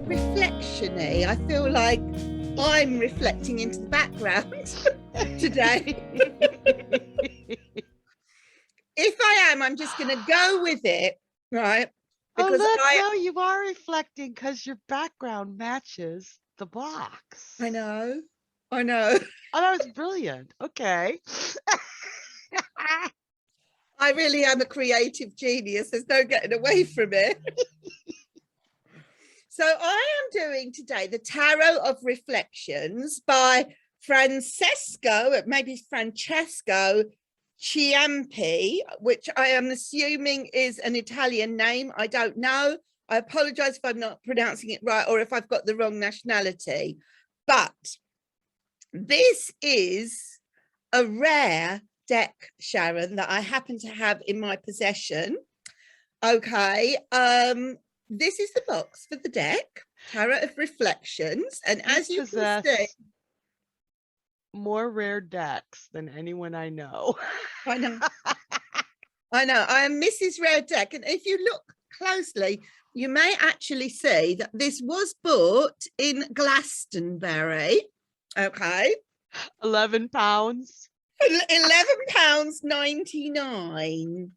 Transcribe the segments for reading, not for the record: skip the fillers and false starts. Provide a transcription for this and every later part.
reflection-y. I feel like I'm reflecting into the background today. If I am, I'm just going to go with it, right? Because no, you are reflecting because your background matches the box. I know. Oh, that was brilliant. Okay. I really am a creative genius. There's no getting away from it. So I am doing today the Tarot of Reflections by Francesco Ciampi, which I am assuming is an Italian name. I don't know. I apologize if I'm not pronouncing it right or if I've got the wrong nationality. But this is a rare deck, Sharon, that I happen to have in my possession. Okay. This is the box for the deck, Tarot of Reflections. And as you can see, more rare decks than anyone I know. I know. I am Mrs. Rare Deck. And if you look closely, you may actually see that this was bought in Glastonbury. Okay. £11. £11.99.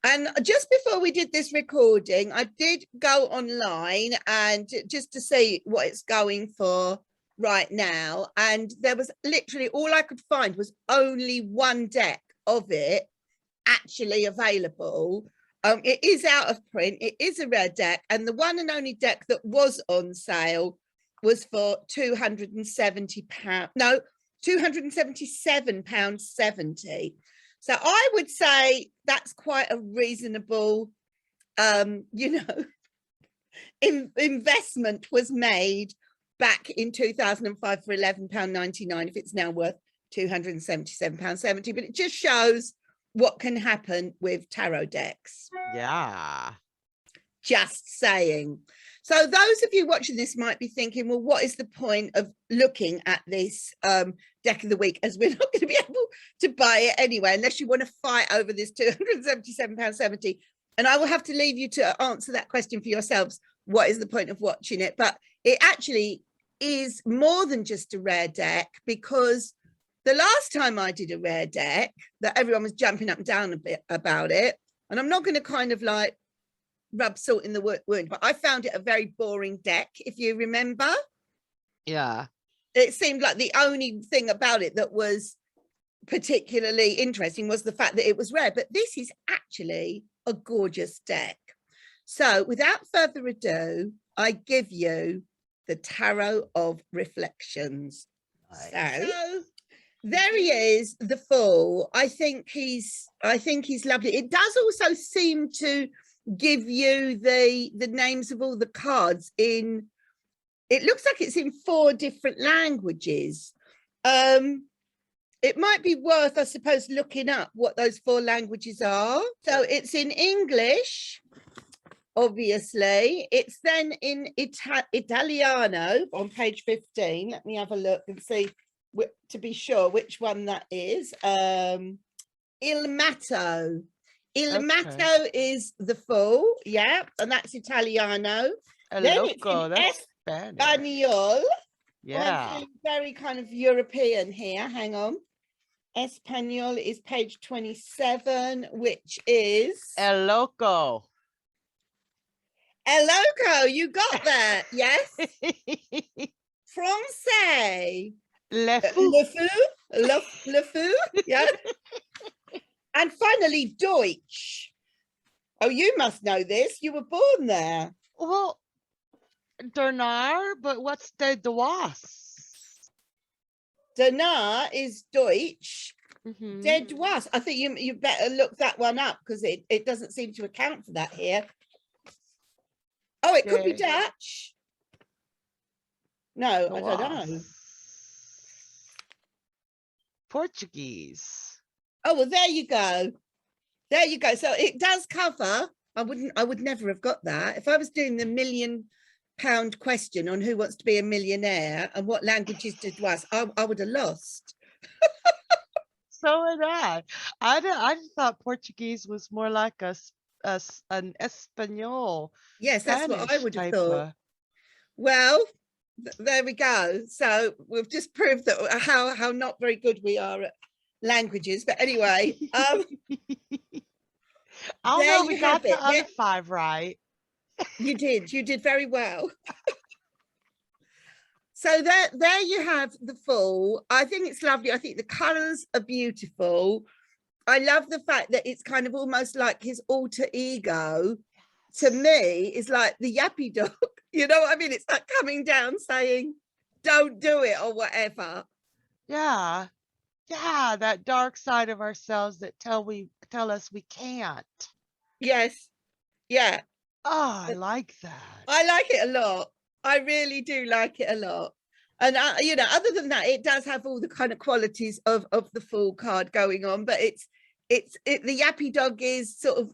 And just before we did this recording, I did go online and just to see what it's going for right now. And there was literally all I could find was only one deck of it actually available. It is out of print. It is a rare deck. And the one and only deck that was on sale was for £270. No, £277.70. So I would say that's quite a reasonable, investment was made back in 2005 for £11.99, if it's now worth £277.70. But it just shows what can happen with tarot decks. Yeah. Just saying. So those of you watching this might be thinking, well, what is the point of looking at this deck of the week, as we're not going to be able to buy it anyway, unless you want to fight over this £277.70. And I will have to leave you to answer that question for yourselves. What is the point of watching it? But it actually is more than just a rare deck, because the last time I did a rare deck, that everyone was jumping up and down a bit about it, and I'm not going to kind of like rub salt in the wound, but I found it a very boring deck, if you remember. Yeah. It seemed like the only thing about it that was particularly interesting was the fact that it was rare, but this is actually a gorgeous deck. So without further ado, I give you the Tarot of Reflections. Nice. So there he is, the Fool. I think he's lovely. It does also seem to give you the names of all the cards in, it looks like it's in 4 different languages. It might be worth, I suppose, looking up what those 4 languages are. So it's in English, obviously. It's then in Italiano on page 15. Let me have a look and see to be sure which one that is. Il Matto. Il Matto is the Fool, yeah, and that's Italiano. Then it's in Espanol. Yeah. I'm very kind of European here. Hang on. Espanol is page 27, which is El Loco. El Loco. You got that, yes. Francais. Le Fou. Le Fou. Le Fou. Yeah. And finally, Deutsch. Oh, you must know this. You were born there. Well, Dinar, but what's the Dewas? Dinar is Deutsch. Dedoise. I think you better look that one up, because it doesn't seem to account for that here. Oh, it could be Dutch. No, I don't know. Portuguese. Oh, well, there you go. There you go. So it does cover. I would never have got that. If I was doing the £1 million question on who wants to be a millionaire and what languages did was, I would have lost. So would I. I thought Portuguese was more like an Espanol. Yes, that's what I would have thought. Well, there we go. So we've just proved that how not very good we are at languages. But anyway, I don't there know. you We got have the it. other 5 right. You did very well. So there you have the Fool. I think it's lovely. I think the colors are beautiful. I love the fact that it's kind of almost like his alter ego. To me, is like the yappy dog. You know what I mean? It's like coming down saying, don't do it or whatever. Yeah. Yeah, that dark side of ourselves that tell us we can't. Yes. Yeah. Oh, I like that. I like it a lot. I really do like it a lot. And you know, other than that, it does have all the kind of qualities of the Fool card going on, but the yappy dog is sort of,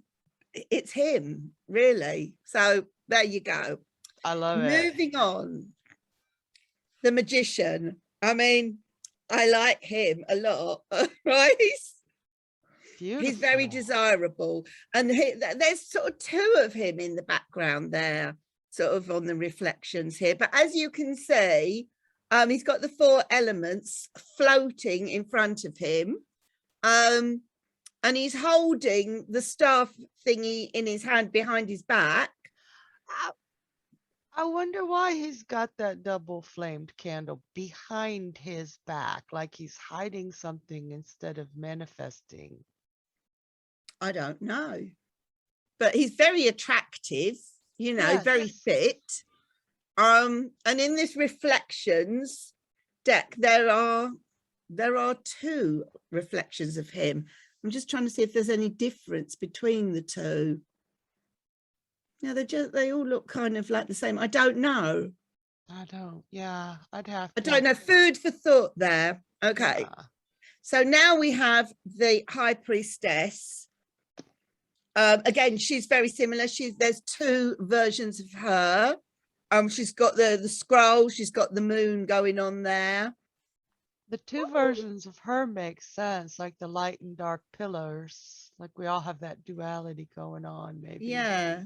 it's him really. So there you go. I love it. Moving on, the Magician. I mean, I like him a lot, right? He's very Beautiful. desirable, and there's sort of 2 of him in the background there, sort of on the reflections here. But as you can see, he's got the 4 elements floating in front of him, and he's holding the staff thingy in his hand behind his back. I wonder why he's got that double flamed candle behind his back, like he's hiding something instead of manifesting. I don't know, but he's very attractive, you know, Yes. very fit. And in this reflections deck, there are 2 reflections of him. I'm just trying to see if there's any difference between the 2. Yeah, they all look kind of like the same. I don't know. I don't. Yeah, I'd have I to. don't know. Food for thought there. Okay. Yeah. So now we have the High Priestess. Again, she's very similar. There's 2 versions of her. She's got the scroll. She's got the moon going on there. The 2 versions of her make sense, like the light and dark pillars. Like we all have that duality going on, maybe. Yeah.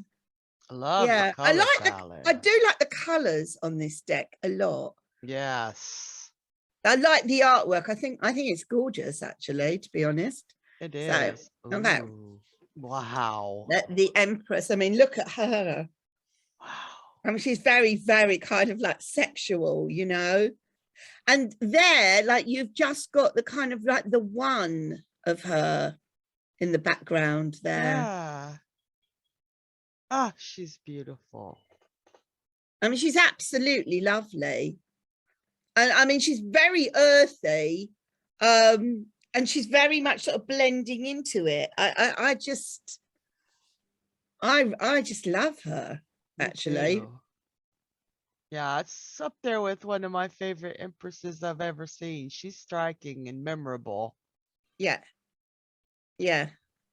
I love the color palette. I do like the colors on this deck a lot. Yes. I like the artwork. I think it's gorgeous, actually, to be honest. It is. So, okay. Wow. The Empress. I mean, look at her. Wow. I mean, she's very, very kind of like sexual, you know. And there, like, you've just got the kind of like the one of her in the background there. Yeah. Ah, she's beautiful. I mean, she's absolutely lovely. And I mean, she's very earthy. And she's very much sort of blending into it. I just love her, actually. Yeah, it's up there with one of my favorite empresses I've ever seen. She's striking and memorable. Yeah. Yeah.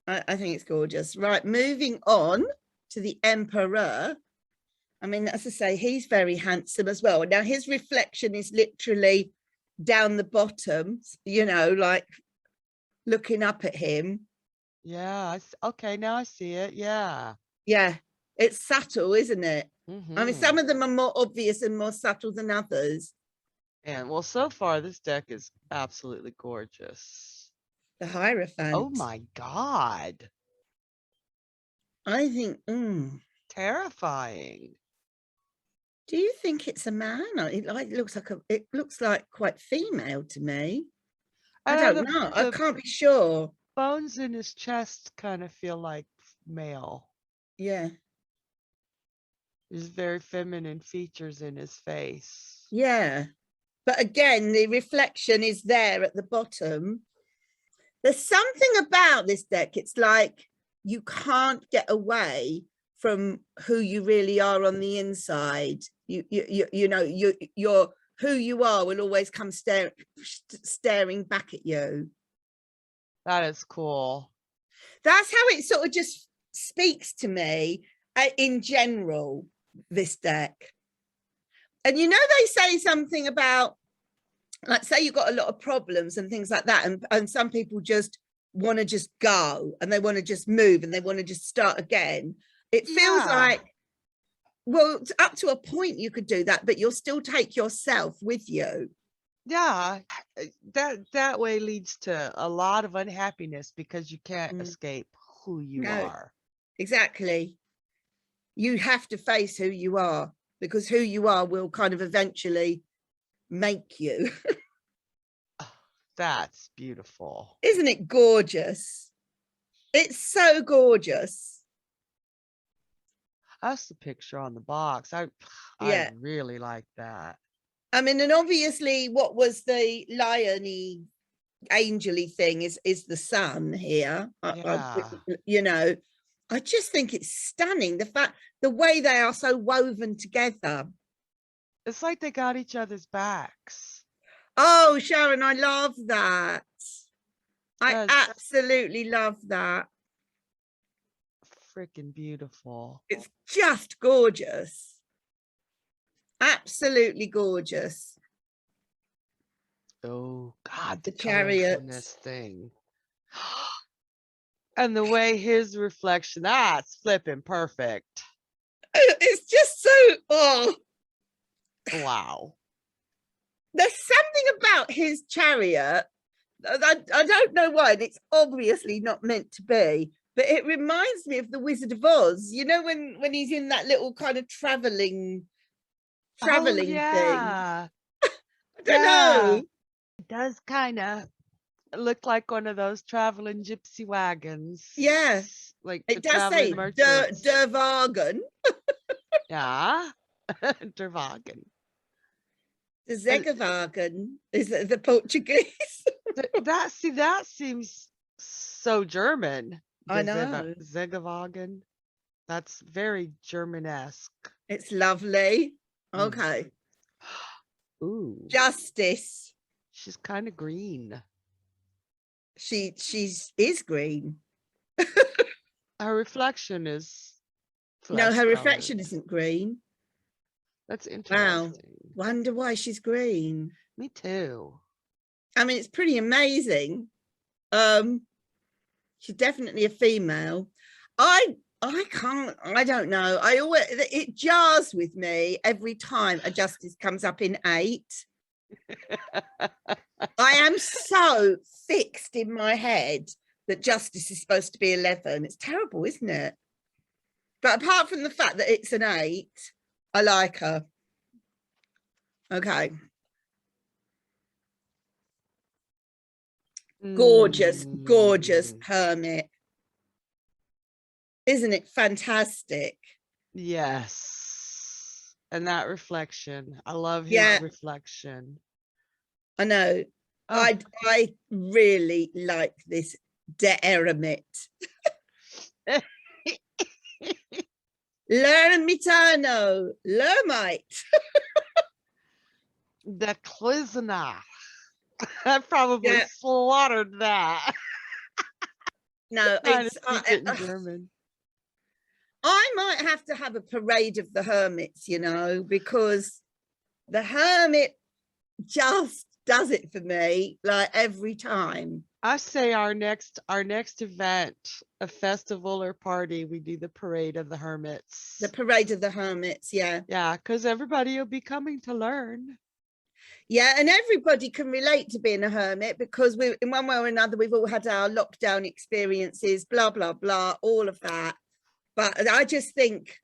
I think it's gorgeous. Right, moving on to the Emperor. I mean, as I say, he's very handsome as well. Now, his reflection is literally down the bottom, you know, like looking up at him. Yeah. Okay, now I see it. Yeah. Yeah, it's subtle, isn't it? Mm-hmm. I mean, some of them are more obvious and more subtle than others. And well, so far, this deck is absolutely gorgeous. The Hierophant. Oh my God. I think, terrifying. Do you think it's a man? It looks like quite female to me. I don't know. I can't be sure. Bones in his chest kind of feel like male. Yeah. There's very feminine features in his face. Yeah. But again, the reflection is there at the bottom. There's something about this deck. It's like you can't get away from who you really are on the inside. You know, you're who you are will always come staring back at you. That is cool. That's how it sort of just speaks to me in general, this deck. And you know, they say something about, like, say you've got a lot of problems and things like that, and some people just want to just go and they want to just move and they want to just start again. It feels like well, up to a point you could do that, but you'll still take yourself with you. Yeah, that way leads to a lot of unhappiness because you can't escape who you No, are. exactly. You have to face who you are, because who you are will kind of eventually make you. That's beautiful. Isn't it gorgeous? It's so gorgeous. That's the picture on the box. I Yeah. really like that. I mean, and obviously what was the lion-y, angel-y thing is the sun here. Yeah. You know, I just think it's stunning. The way they are so woven together. It's like they got each other's backs. Oh, Sharon, I love that. I That's absolutely love that. freaking beautiful. It's just gorgeous. Absolutely gorgeous. Oh God, the The colors chariot. on this thing. And the way his reflection, that's flipping perfect. It's just so, oh, Wow. there's something about his chariot. I don't know why, and it's obviously not meant to be, but it reminds me of the Wizard of Oz. You know, when he's in that little kind of traveling Oh thing. yeah. I don't know. It does kind of look like one of those traveling gypsy wagons. Yeah, Like the it does traveling say merchants. Der Wagen, Yeah. Der Wagen. the Zegerwagen is the Portuguese. That seems so German. I know. Zegewagen. That's very Germanesque. It's lovely. Okay. Ooh. Justice. She's kind of green. She's is green. Her reflection is No, flesh her colored. reflection isn't green. That's interesting. Wow. Wonder why she's green. Me too. I mean, it's pretty amazing. She's definitely a female. I don't know. It jars with me every time a justice comes up in 8. I am so fixed in my head that justice is supposed to be 11. It's terrible, isn't it? But apart from the fact that it's an 8, I like her. Okay. Gorgeous, gorgeous hermit. Isn't it fantastic? Yes. And that reflection. I love his reflection. I know. Oh. I really like this eremit. L'ermitano, l'ermite. The Klizna. I probably slaughtered that. No, it's in German. I might have to have a parade of the hermits, you know, because the hermit just does it for me, like every time. I say our next event, a festival or party, we do the parade of the hermits. The parade of the hermits, yeah. Yeah, because everybody will be coming to learn. Yeah, and everybody can relate to being a hermit because we, in one way or another, we've all had our lockdown experiences, blah, blah, blah, all of that. But I just think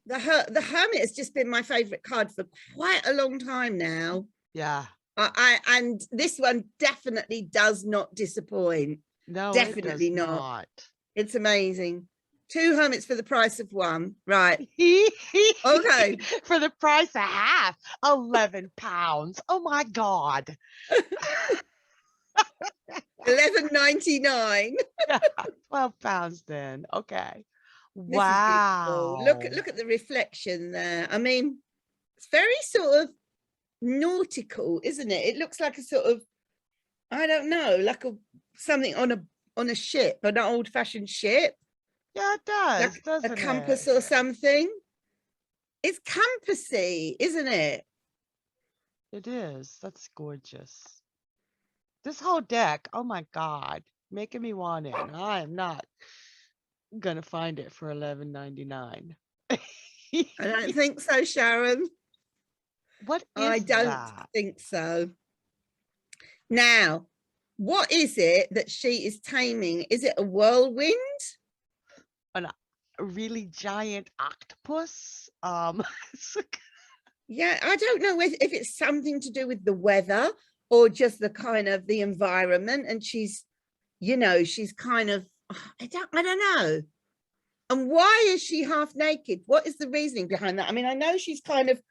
the hermit has just been my favorite card for quite a long time now. Yeah. And this one definitely does not disappoint. No, definitely it does not. It's amazing. 2 hermits for the price of 1. Right. Okay. For the price of half. 11 pounds. Oh my God. $11.99. Yeah, 12 pounds then. Okay. This wow. Look at the reflection there. I mean, it's very sort of nautical, isn't it? It looks like a sort of, I don't know, like something on a ship, an old-fashioned ship. Yeah, it does, like doesn't a compass or something. It's compassy, isn't it? It is. That's gorgeous. This whole deck, oh my God, making me want it. I am not gonna find it for $11.99. I don't think so, Sharon. What I is don't that? think so. Now, what is it that she is taming? Is it a whirlwind? A really giant octopus? Yeah, I don't know if it's something to do with the weather or just the kind of the environment. And she's, you know, she's kind of, I don't know. And why is she half naked? What is the reasoning behind that? I mean, I know she's kind of,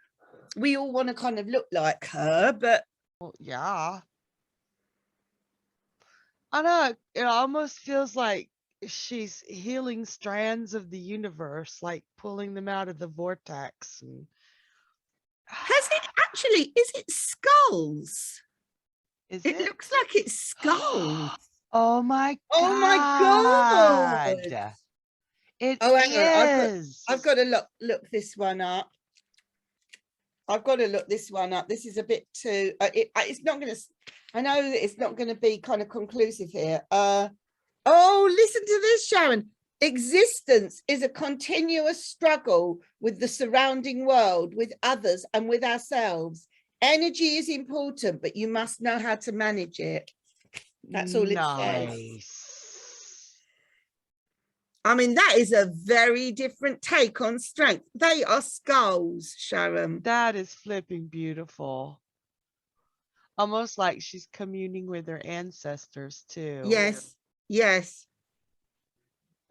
we all want to kind of look like her, but Well, yeah. I know it almost feels like she's healing strands of the universe, like pulling them out of the vortex. And has it actually, is it skulls? is It it? looks like it's skulls. Oh my Oh my God. God. It Oh, hang on. is. I've got to look this one up. I've got to look this one up. This is a bit too, it's not going to, I know that it's not going to be kind of conclusive here. Oh, listen to this, Sharon. Existence is a continuous struggle with the surrounding world, with others and with ourselves. Energy is important, but you must know how to manage it. That's all it says. Nice. I mean, that is a very different take on strength. They are skulls, Sharon. That is flipping beautiful. Almost like she's communing with her ancestors too. Yes, yes.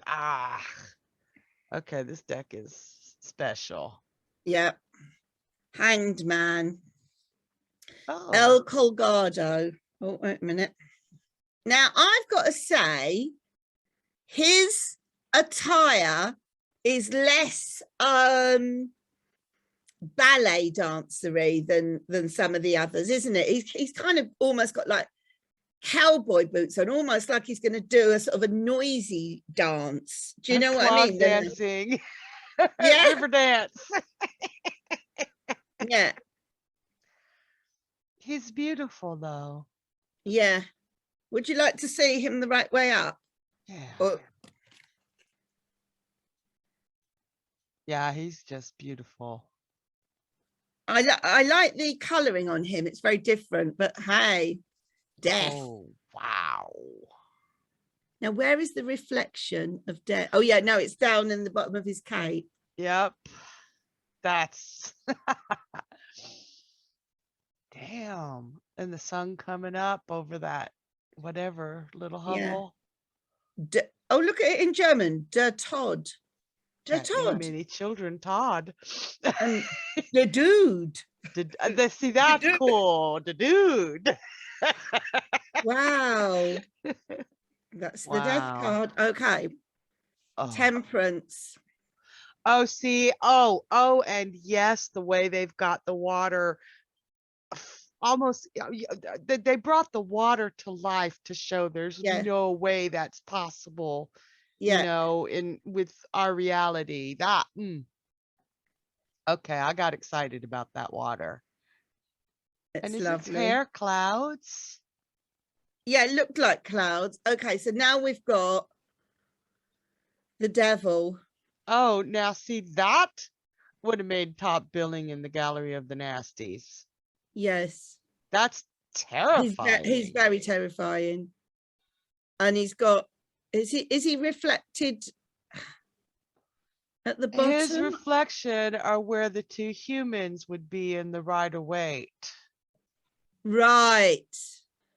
Ah, okay, this deck is special. Yeah. Hanged Man. Oh, El Colgado. Oh, wait a minute. Now, I've got to say, his attire is less ballet dancery than some of the others, isn't it? He's kind of almost got like cowboy boots on, almost like he's going to do a sort of a noisy dance. Do you know what I clog mean? dancing. Yeah, River dance. yeah, He's beautiful though. yeah. Would you like to see him the right way up? Yeah. Or, Yeah, he's just beautiful. I like the colouring on him. It's very different, but hey, death. Oh, wow. Now, where is the reflection of death? Oh, yeah, no, it's down in the bottom of his cape. Yep. That's damn. And the sun coming up over that whatever little Yeah. hovel. Oh, look at it in German. Der Tod. Der Can't name Tod. any children, Todd. And the dude. See, that's cool. The dude. Wow. That's the death Wow. card. Okay. Oh. Temperance. Oh, see. And yes, the way they've got the water almost, they brought the water to life to show there's no way that's possible, you know, with our reality. That, okay, I got excited about that water. It's and is lovely. its hair clouds? Yeah, it looked like clouds. Okay, so now we've got the devil. Oh, now see, that would have made top billing in the Gallery of the Nasties. Yes. That's terrifying. He's very terrifying. And he's got, is he reflected at the bottom? His reflection are where the two humans would be in the Rider-Waite. Right.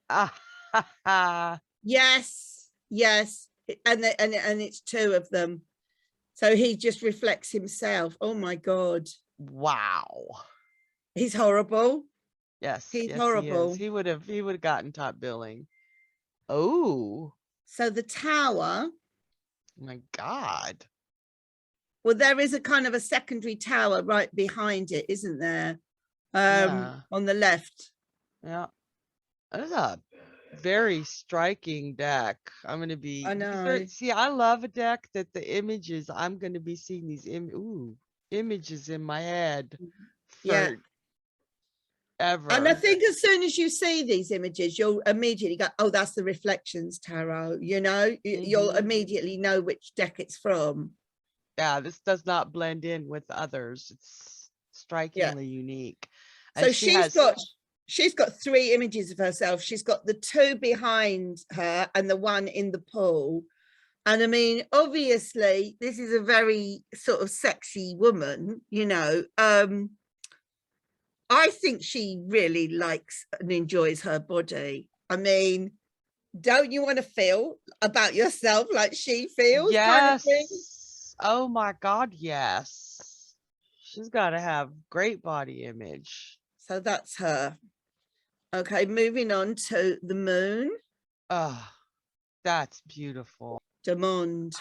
Ah, yes, yes. And it's two of them. So he just reflects himself. Oh my God. wow. He's horrible. Yes, He's yes, horrible. He would have gotten top billing. Oh. So the tower. Oh my God. Well, there is a kind of a secondary tower right behind it, isn't there? On the left. Yeah. That's a very striking deck. I'm going to be, I know. See, I love a deck that the images, I'm going to be seeing these images in my head for, And I ever. think as soon as you see these images, you'll immediately go, oh, that's the Reflections Tarot. You know, you'll immediately know which deck it's from. Yeah, this does not blend in with others. It's Yeah. strikingly unique. And So she has she's got 3 images of herself. She's got the 2 behind her and the 1 in the pool. And I mean, obviously, this is a very sort of sexy woman, you know. I think she really likes and enjoys her body. I mean, don't you want to feel about yourself like she feels, kind of thing? yes. Oh my God, yes. She's got to have great body image. So that's her. Okay, moving on to the moon. Oh, that's beautiful. Demond.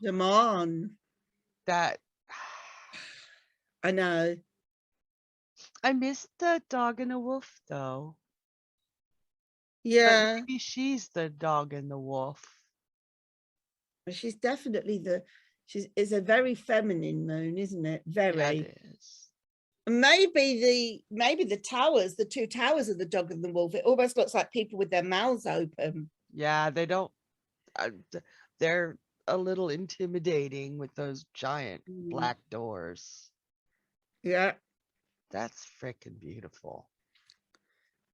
Demon. That I know. I missed the dog and the wolf though. But Yeah. maybe she's the dog and the wolf. She's definitely it's a very feminine moon, isn't it? Very. Yeah, it is. Maybe the towers, the 2 towers of the dog and the wolf, it almost looks like people with their mouths open. Yeah, they don't. They're a little intimidating with those giant black doors. Yeah. That's freaking beautiful.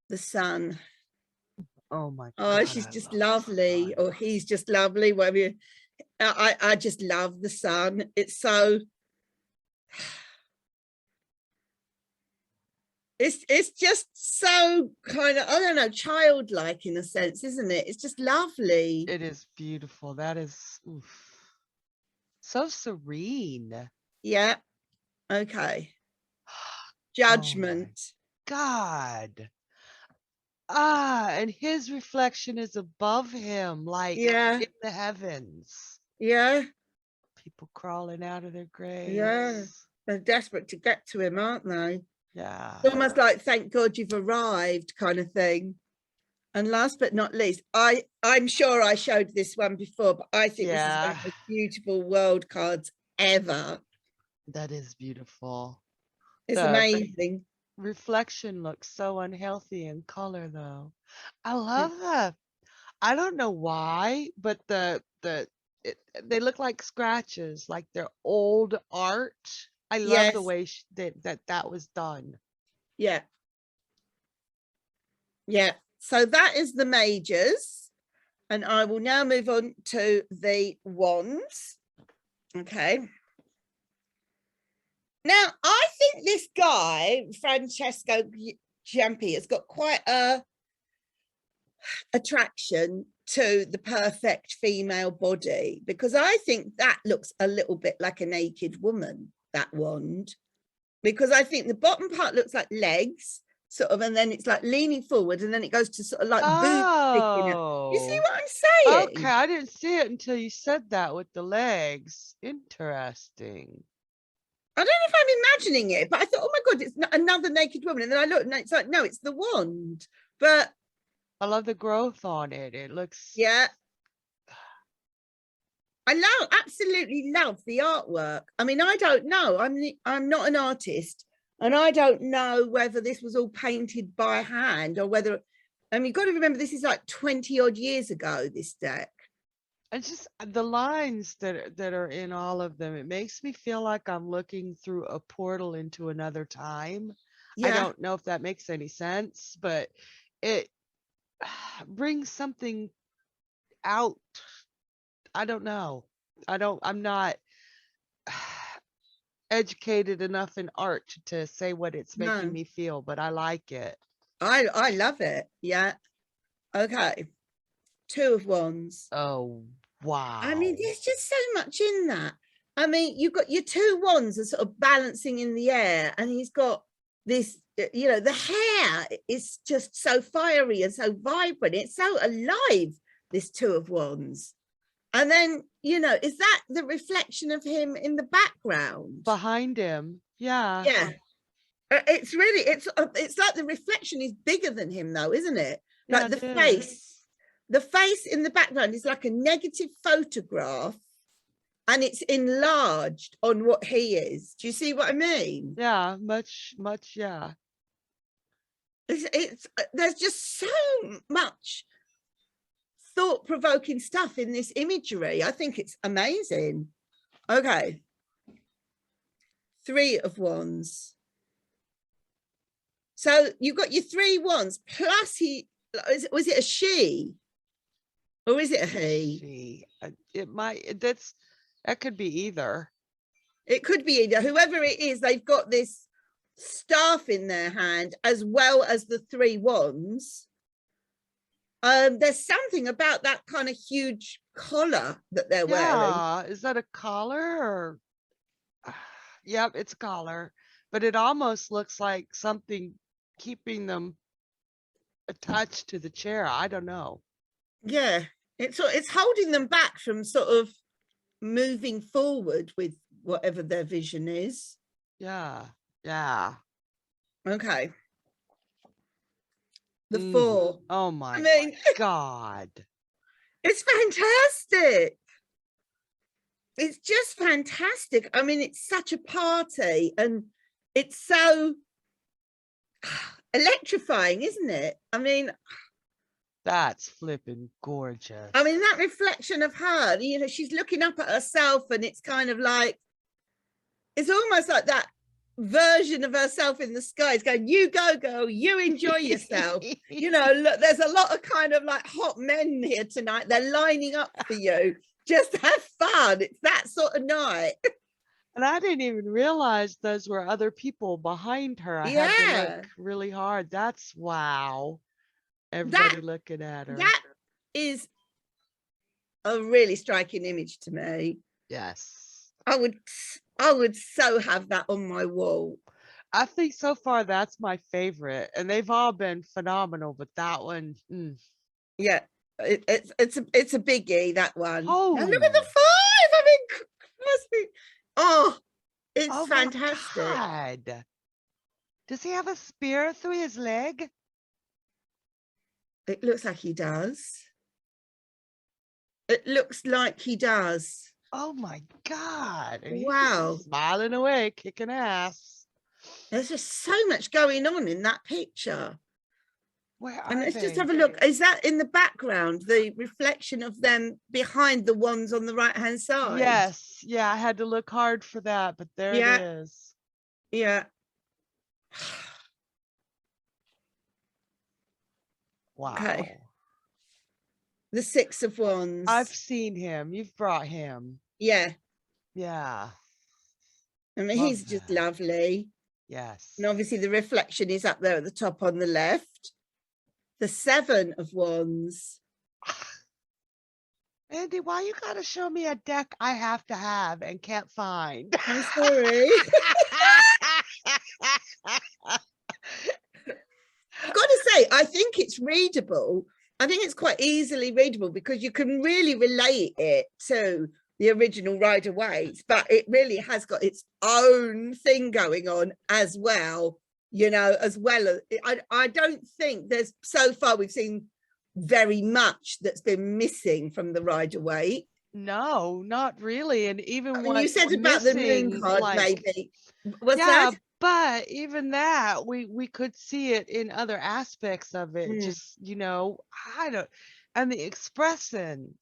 The sun. Oh my Oh, God. she's just lovely, or he's just lovely, whatever you, I just love the sun. It's so it's just so kind of, I don't know, childlike in a sense, isn't it? It's just lovely. It is beautiful. That is so serene. Yeah. Okay. Judgment. Oh God. And his reflection is above him, like Yeah. in the heavens. Yeah. People crawling out of their graves. Yeah. They're desperate to get to him, aren't they? Yeah. It's almost like, thank God you've arrived, kind of thing. And last but not least, I'm sure I showed this one before, but I think this is one of the most beautiful world cards ever. That is beautiful. It's amazing. Reflection looks so unhealthy in color though. I love that. I don't know why, but they look like scratches, like they're old art. I love the way that was done. Yeah. Yeah. So that is the majors. And I will now move on to the wands. Okay. Now, I think this guy, Francesco Giampi, has got quite a attraction to the perfect female body, because I think that looks a little bit like a naked woman, that wand, because I think the bottom part looks like legs, sort of, and then it's like leaning forward, and then it goes to sort of like boobs sticking out. You see what I'm saying? Okay, I didn't see it until you said that with the legs. Interesting. I don't know if I'm imagining it, but I thought, oh my God, it's not another naked woman. And then I looked and it's like, no, it's the wand. But I love the growth on it. It looks. Yeah. I absolutely love the artwork. I mean, I don't know. I'm not an artist, and I don't know whether this was all painted by hand or whether, I mean, you've got to remember this is like 20 odd years ago, this deck. It's just the lines that are in all of them. It makes me feel like I'm looking through a portal into another time. I don't know if that makes any sense, but it brings something out. I don't know. I'm not educated enough in art to say what it's making me feel, but I like it. I love it. Yeah. Okay. 2 of Wands. Oh, wow. I mean, there's just so much in that. I mean, you've got your 2 wands are sort of balancing in the air, and he's got this, you know, the hair is just so fiery and so vibrant. It's so alive, this 2 of Wands. And then, you know, is that the reflection of him in the background? Behind him. Yeah. Yeah. It's really, it's like the reflection is bigger than him though, isn't it? Like the face in the background is like a negative photograph, and it's enlarged on what he is. Do you see what I mean? Yeah, much, yeah. There's just so much thought-provoking stuff in this imagery. I think it's amazing. Okay. 3 of Wands. So you've got your 3 wands plus was it a she or is it a he? She. It might. That could be either. It could be either. Whoever it is, they've got this staff in their hand as well as the 3 wands. There's something about that kind of huge collar that they're wearing. Is that a collar or? Yep, it's a collar, but it almost looks like something keeping them attached to the chair. I don't know. Yeah, it's holding them back from sort of moving forward with whatever their vision is. Yeah. Okay. The 4. Oh my God. It's fantastic. It's just fantastic. I mean, it's such a party and it's so electrifying, isn't it? I mean, that's flipping gorgeous. I mean, that reflection of her, you know, she's looking up at herself and it's kind of like, it's almost like that version of herself in the sky. It's going, you go, girl, you enjoy yourself. You know, look, there's a lot of kind of like hot men here tonight. They're lining up for you. Just have fun. It's that sort of night. And I didn't even realize those were other people behind her. I had to look really hard. That's wow. Everybody looking at her. That is a really striking image to me. Yes. I would so have that on my wall. I think so far that's my favorite, and they've all been phenomenal, but that one, yeah, it's a biggie, that one. Oh, and look at the 5. I mean, oh, it's fantastic. God. Does he have a spear through his leg? It looks like he does. It looks like he does. Oh my God. And wow. Smiling away, kicking ass. There's just so much going on in that picture. Where are and let's they? just have a look. Is that in the background, the reflection of them behind the wands on the right hand side? Yes. Yeah, I had to look hard for that, but there it is. Yeah. Wow. Okay. The 6 of Wands. I've seen him. You've brought him. Yeah. Yeah. I mean, he's just lovely. Yes. And obviously the reflection is up there at the top on the left. The 7 of Wands. Mandy, why you gotta show me a deck I have to have and can't find? I'm sorry. I've got to say, I think it's readable. I think it's quite easily readable because you can really relate it to the original Rider-Waite, but it really has got its own thing going on as well, you know, as well as I don't think there's, so far we've seen very much that's been missing from the Rider-Waite. No, not really. And even what you said about the moon card, like, maybe was that, but even that we could see it in other aspects of it. Just, you know, and the expressions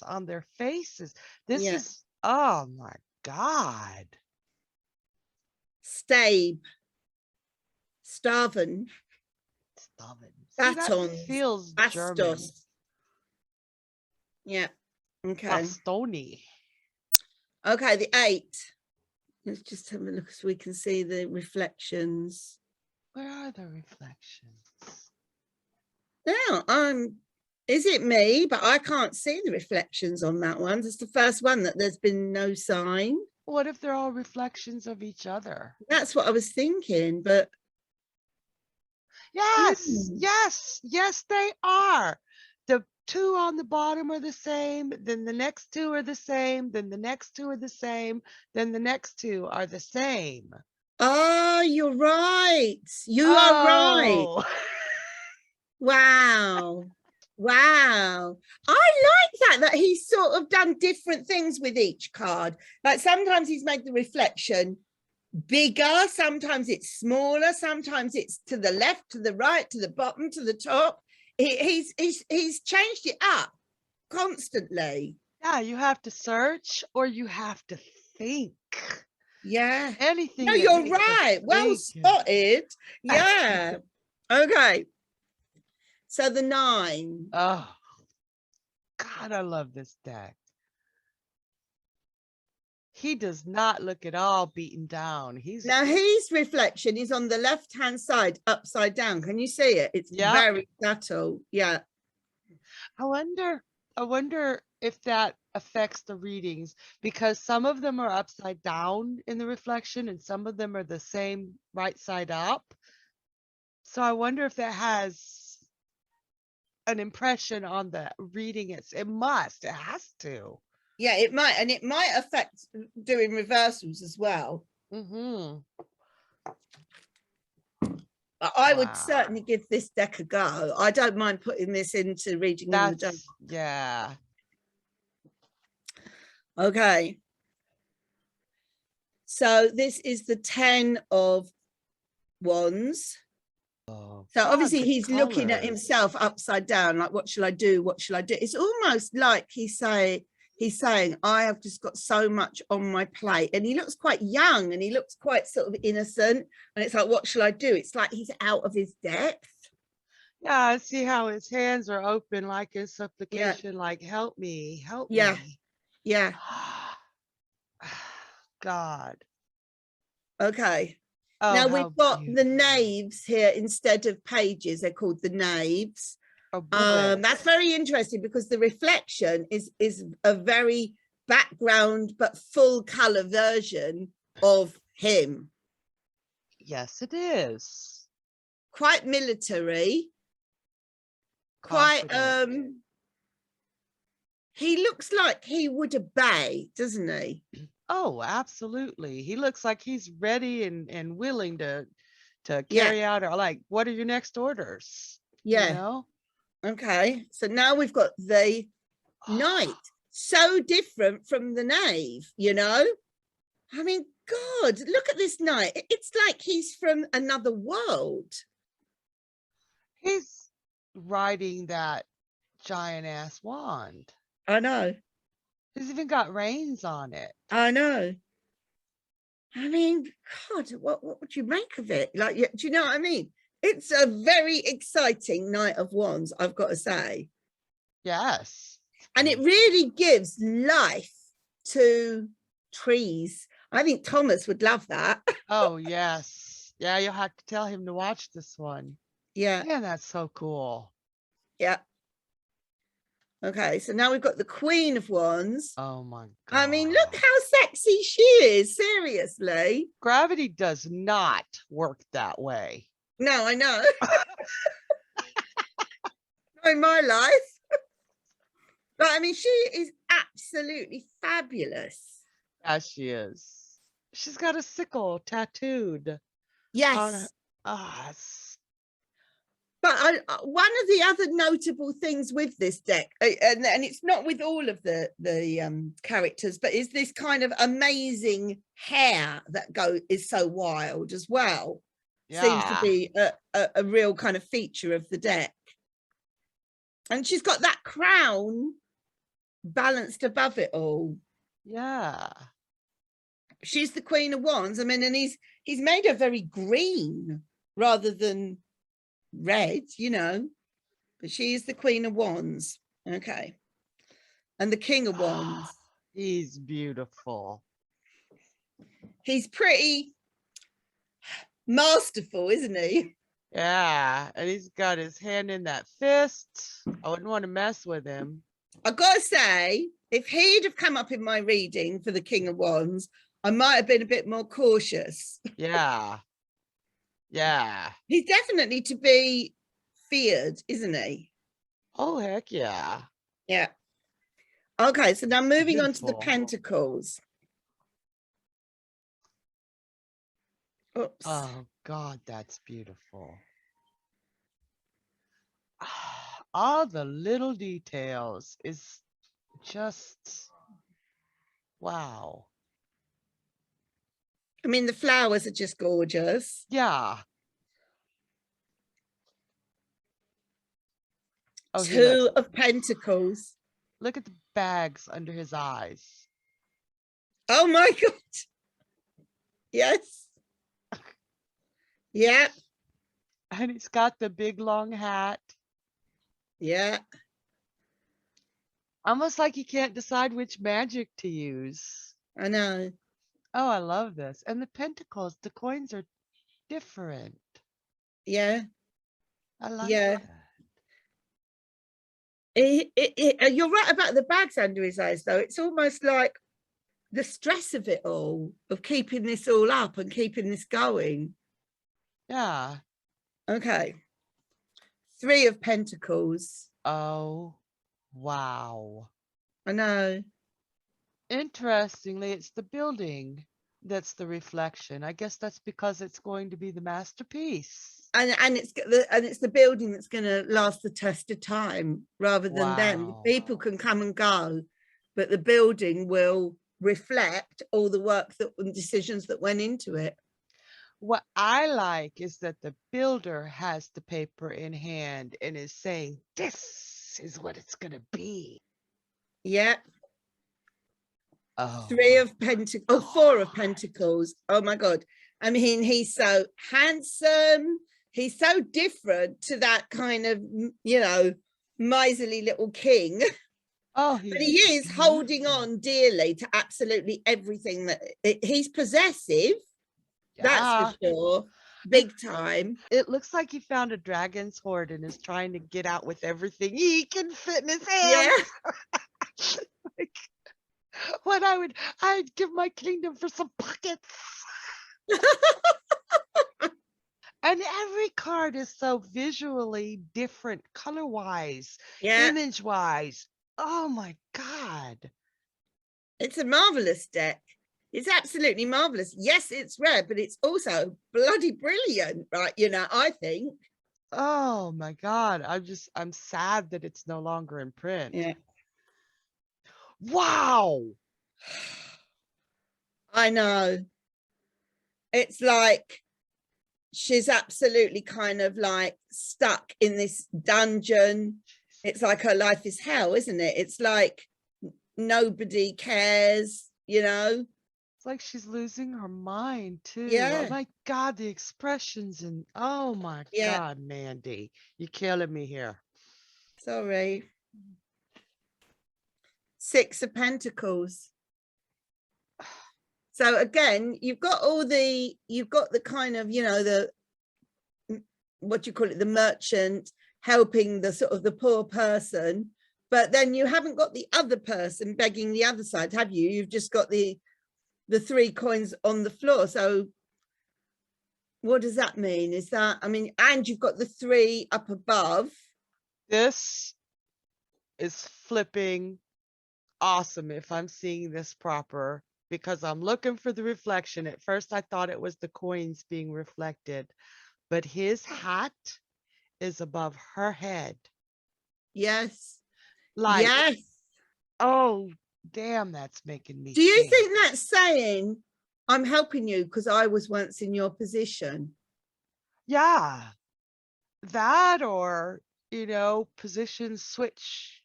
on their faces. This is, oh my God. Starven, batons, feels German. Yeah. Okay. Bastoni. Okay, the 8. Let's just have a look so we can see the reflections. Where are the reflections? Now, is it me? But I can't see the reflections on that one. It's the first one that there's been no sign. What if they're all reflections of each other? That's what I was thinking, but yes, they are. The 2 on the bottom are the same, then the next 2 are the same, then the next 2 are the same, then the next 2 are the same. Oh, you're right. You are right. Wow. Wow. I like that he's sort of done different things with each card. Like sometimes he's made the reflection bigger, sometimes it's smaller, sometimes it's to the left, to the right, to the bottom, to the top. He's changed it up constantly. Yeah, you have to search or you have to think. Yeah. Anything No, that you're makes us right. Well think. spotted. Yeah. Okay. So the 9. Oh, God, I love this deck. He does not look at all beaten down. Now his reflection is on the left-hand side, upside down. Can you see it? It's very subtle. Yeah. I wonder if that affects the readings, because some of them are upside down in the reflection and some of them are the same right side up. So I wonder if that has an impression on the reading. It has to. Yeah, it might, and it might affect doing reversals as well. Mm-hmm. I would certainly give this deck a go. I don't mind putting this into reading in the dark. Yeah. Okay. So this is the 10 of Wands. Oh, So God, obviously the he's looking at colors. himself upside down, like, what shall I do? What shall I do? It's almost like he's saying, I have just got so much on my plate. And he looks quite young and he looks quite sort of innocent. And it's like, what shall I do? It's like he's out of his depth. Yeah, I see how his hands are open, like in supplication, like, help me, help me. Yeah. God. Okay. Oh, now we've got beautiful. the knaves here instead of pages. They're called the knaves. That's very interesting because the reflection is a very background but full color version of him. Yes, it is. Quite military. Quite he looks like he would obey, doesn't he? Oh, absolutely. He looks like he's ready and willing to carry out, or like, what are your next orders? Yeah. You know? Okay. So now we've got the knight. So different from the knave, you know? I mean, God, look at this knight. It's like he's from another world. He's riding that giant ass wand. I know. He's even got reins on it. I know. I mean, God, what would you make of it? Like, do you know what I mean? It's a very exciting Knight of Wands, I've got to say. Yes. And it really gives life to trees. I think Thomas would love that. Oh, yes. Yeah, you'll have to tell him to watch this one. Yeah. Yeah, that's so cool. Yeah. Okay, so now we've got the Queen of Wands. Oh my God. I mean, look how sexy she is, seriously. Gravity does not work that way. No, I know. Not in my life. But I mean, she is absolutely fabulous. Yeah, she is. She's got a sickle tattooed. Yes. But one of the other notable things with this deck, and it's not with all of the characters, but is this kind of amazing hair that is so wild as well. Yeah. Seems to be a real kind of feature of the deck. And she's got that crown balanced above it all. Yeah. She's the Queen of Wands. I mean, and he's made her very green rather than red, you know, but she is the Queen of Wands. Okay. And the King of Wands. He's beautiful. He's pretty masterful, isn't he? Yeah, and he's got his hand in that fist. I wouldn't want to mess with him. I gotta say, if he'd have come up in my reading for the King of Wands, I might have been a bit more cautious. Yeah. Yeah. He's definitely to be feared, isn't he? Oh, heck yeah. Yeah. Okay, so now moving on to the Pentacles. Oops. Oh, God, that's beautiful. All the little details is just, wow. I mean, the flowers are just gorgeous. Yeah. Oh, he looks. Two of Pentacles. Look at the bags under his eyes. Oh my God. Yes. Yeah. And he's got the big long hat. Yeah. Almost like he can't decide which magic to use. I know. Oh, I love this. And the pentacles, the coins are different. Yeah. I like Yeah. that. You're right about the bags under his eyes, though. It's almost like the stress of it all, of keeping this all up and keeping this going. Yeah. Okay. Three of Pentacles. Oh, wow. I know. Interestingly, it's the building that's the reflection. I guess that's because it's going to be the masterpiece. And it's the building that's going to last the test of time rather than them. Wow. People can come and go, but the building will reflect all the work and decisions that went into it. What I like is that the builder has the paper in hand and is saying, this is what it's going to be. Yeah. Oh, Three of Pentacles. Oh, Four of Pentacles. Oh my God. I mean, he's so handsome. He's so different to that kind of, miserly little king. oh, But he is holding on dearly to absolutely everything that he's possessive. That's for sure. Big time. It looks like he found a dragon's hoard and is trying to get out with everything he can fit in his hands. Yeah. Like, I'd give my kingdom for some pockets. And every card is so visually different, color-wise, Yeah. image-wise. Oh my God. It's a marvelous deck. It's absolutely marvelous. Yes, it's rare, but it's also bloody brilliant, right? I think. Oh my God. I'm sad that it's no longer in print. Yeah. Wow. I know. It's like she's absolutely kind of like stuck in this dungeon. It's like her life is hell, isn't it? It's like nobody cares, It's like she's losing her mind too. Yeah. Oh my God, the expressions and oh my God, Mandy, you're killing me here. Sorry. Six of Pentacles. So again, you've got the kind of, the, what do you call it? The merchant helping the sort of the poor person, but then you haven't got the other person begging the other side, have you? You've just got the three coins on the floor. So what does that mean? Is that, I mean, and you've got the three up above. This is flipping awesome if I'm seeing this proper, because I'm looking for the reflection. At first, I thought it was the coins being reflected, but his hat is above her head. Yes. Like, yes. Oh, damn, that's making me Do you think. think that's saying, I'm helping you because I was once in your position? Yeah. That or, positions switch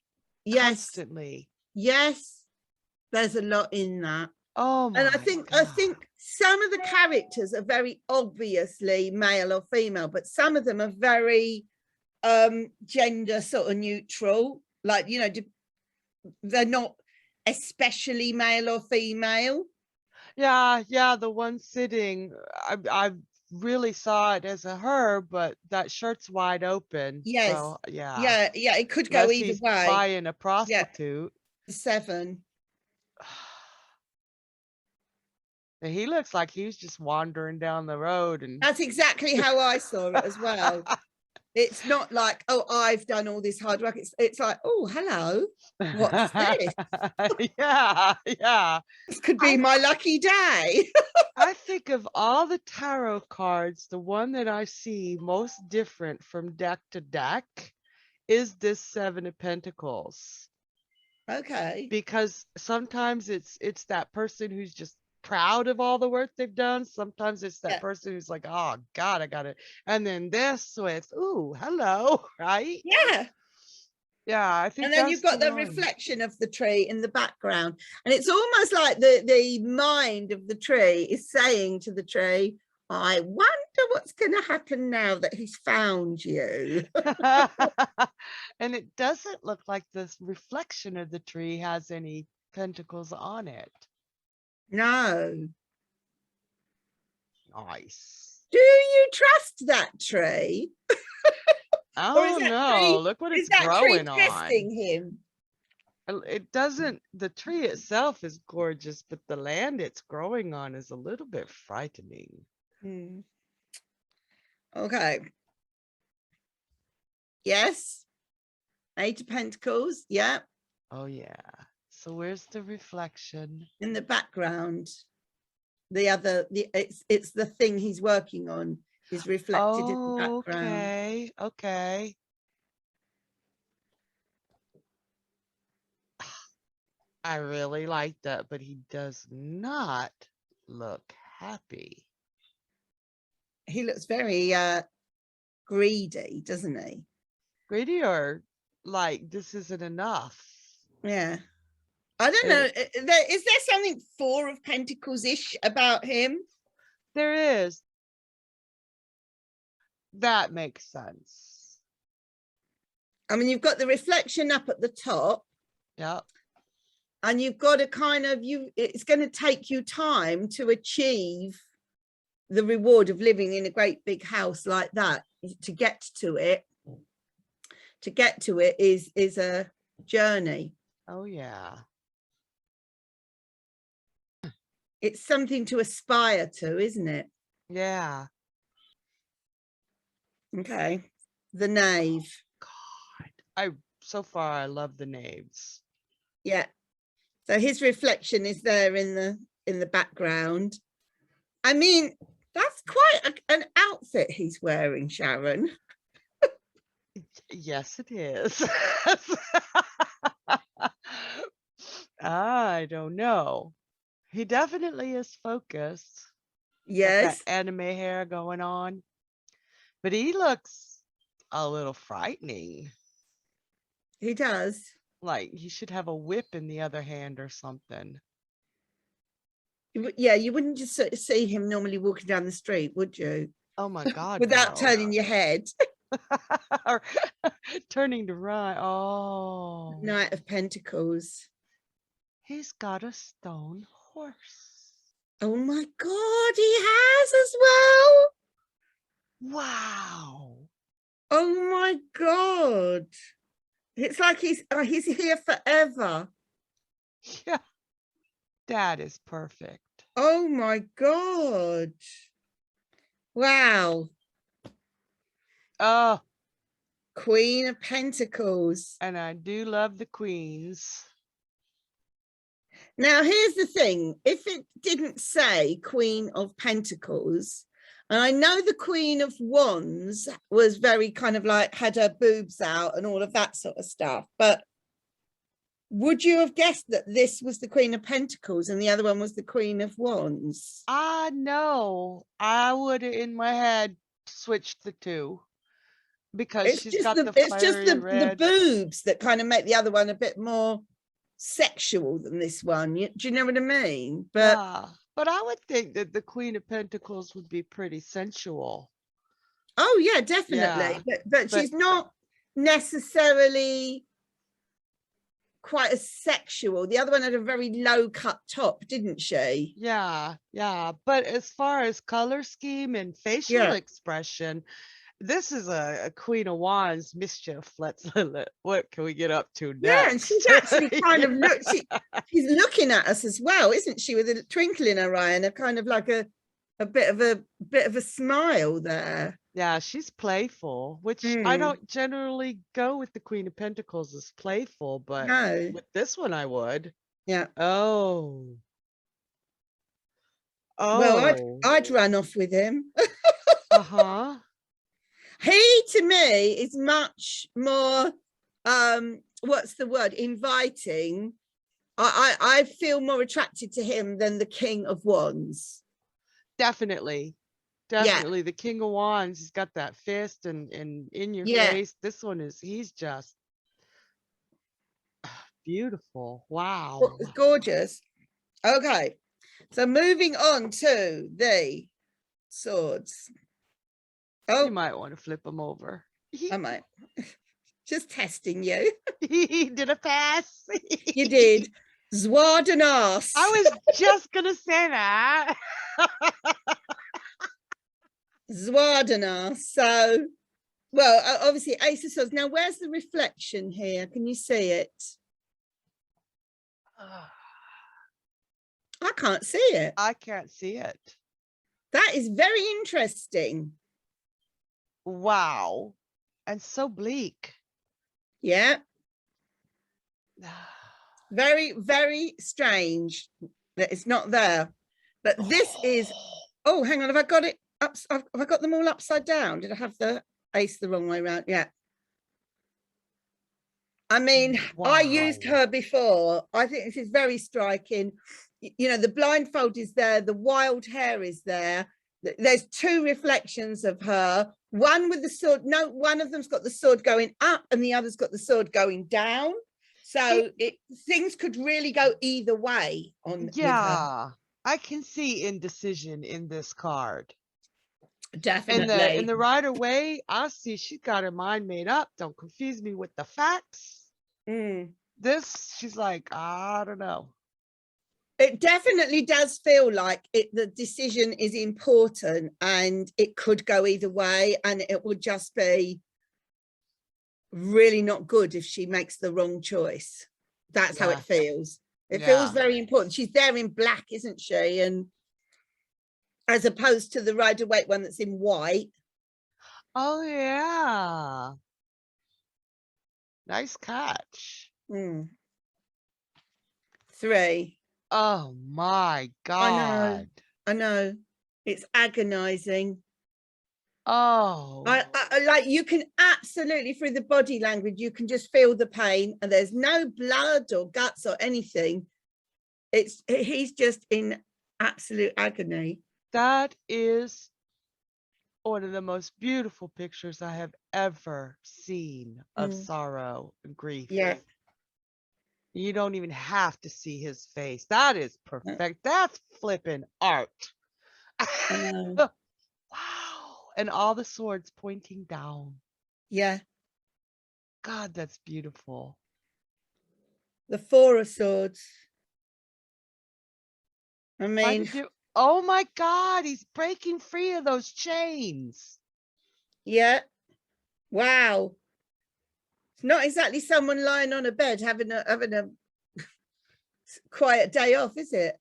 constantly. Yes. There's a lot in that. Oh my And I think some of the characters are very obviously male or female, but some of them are very gender sort of neutral. Like, they're not especially male or female. Yeah, the one sitting, I really saw it as a her, but that shirt's wide open. Yes. So yeah. Yeah, it could Unless go either he's way. buying a prostitute. Yeah. Seven. He looks like he's just wandering down the road, and that's exactly how I saw it as well. It's not like, oh, I've done all this hard work. It's like, oh, hello. What's this? Yeah. This could be my lucky day. I think of all the tarot cards, the one that I see most different from deck to deck is this Seven of Pentacles. Okay. Because sometimes it's that person who's just proud of all the work they've done. Sometimes it's that Yeah, person who's like, oh God, I got it. And then this with, ooh, hello, right? yeah. Yeah, I And think then you've that's the got the one. reflection of the tree in the background. And it's almost like the mind of the tree is saying to the tree, I wonder what's going to happen now that he's found you. And it doesn't look like this reflection of the tree has any pentacles on it. No. Nice. Do you trust that tree? Or Oh no, look what is it's that tree growing on. testing him? It doesn't, the tree itself is gorgeous, but the land it's growing on is a little bit frightening. Hmm. Okay. Yes. Eight of Pentacles. Yeah. Oh yeah. So where's the reflection? In the background. It's the thing he's working on is reflected in the Oh, background. okay. Okay. I really like that, but he does not look happy. He looks very greedy, doesn't he? Greedy or like this isn't enough. Yeah. I don't know. Is there something Four of Pentacles-ish about him? There is. That makes sense. I mean, you've got the reflection up at the top. Yep. And you've got to kind of, it's going to take you time to achieve the reward of living in a great big house like that. To get to it is a journey. Oh yeah. It's something to aspire to, isn't it? Yeah. Okay. The Knave. God. So far I love the knaves. Yeah. So his reflection is there in the background. I mean, that's quite an outfit he's wearing, Sharon. Yes, it is. I don't know. He definitely is focused. Got that Yes, anime hair going on. But he looks a little frightening. he does. Like he should have a whip in the other hand or something. Yeah, you wouldn't just sort of see him normally walking down the street, would you? Oh my God, Without no. turning your head. Or turning to right. Oh. Knight of Pentacles. He's got a stone horse. Oh my God, he has as well. Wow. Oh my God. It's like he's here forever. Yeah. That is perfect. Oh my God. Wow. Oh, Queen of Pentacles. and I do love the queens. Now, here's the thing. If it didn't say Queen of Pentacles, and I know the Queen of Wands was very kind of like had her boobs out and all of that sort of stuff, but would you have guessed that this was the Queen of Pentacles and the other one was the Queen of Wands? I know. I would in my head switched the two because she's got the fiery red. The boobs that kind of make the other one a bit more sexual than this one. Do you know what I mean? But yeah, but I would think that the Queen of Pentacles would be pretty sensual. oh yeah, definitely. Yeah, but she's not necessarily quite as sexual. The other one had a very low cut top, didn't she? Yeah, yeah. But as far as color scheme and facial expression, this is a Queen of Wands mischief. What can we get up to next? Yeah, and she's actually kind of she's looking at us as well, isn't she, with a twinkle in her eye and a kind of like a bit of a smile there. Yeah, she's playful, which I don't generally go with the Queen of Pentacles as playful, but with this one I would. Yeah. Oh. Well, I'd run off with him. Uh-huh. He, to me, is much more, what's the word, inviting I feel more attracted to him than the King of Wands. Definitely. Definitely. The King of Wands, he's got that fist and in your face. This one is, he's just beautiful. Wow. It's gorgeous. Okay. So moving on to the swords. You might want to flip them over. I might. Just testing you. Did a pass. You did. Zwad and ass. I was just gonna say that. Zwad and ass. So, well, obviously Ace of Swords. Now, where's the reflection here? Can you see it? I can't see it. I can't see it. That is very interesting. Wow. And so bleak. Yeah. Very, very strange that it's not there. But this is, oh, hang on. Have I got it up? Have I got them all upside down? Did I have the ace the wrong way around? Yeah. I mean, wow. I used her before. I think this is very striking. You know, the blindfold is there. The wild hair is there. There's two reflections of her. One with the sword. No, one of them's got the sword going up and the other's got the sword going down. So things could really go either way on. Yeah, I can see indecision in this card. Definitely. In the Rider-Waite, I see she's got her mind made up. Don't confuse me with the facts. This, she's like, I don't know. It definitely does feel like the decision is important and it could go either way, and it would just be really not good if she makes the wrong choice. That's how it feels. It feels very important. She's there in black, isn't she? And as opposed to the Rider-Waite one that's in white. Oh yeah. Nice catch. 3. Oh my God. I know. It's agonizing. Oh. I like, you can absolutely, through the body language, you can just feel the pain, and there's no blood or guts or anything. He's just in absolute agony. That is one of the most beautiful pictures I have ever seen of sorrow and grief. Yeah. You don't even have to see his face. That is perfect. That's flipping art. Wow. And all the swords pointing down. Yeah. God, that's beautiful. The 4 of Swords. I mean, oh my God, he's breaking free of those chains. Yeah. Wow. It's not exactly someone lying on a bed having a quiet day off, is it?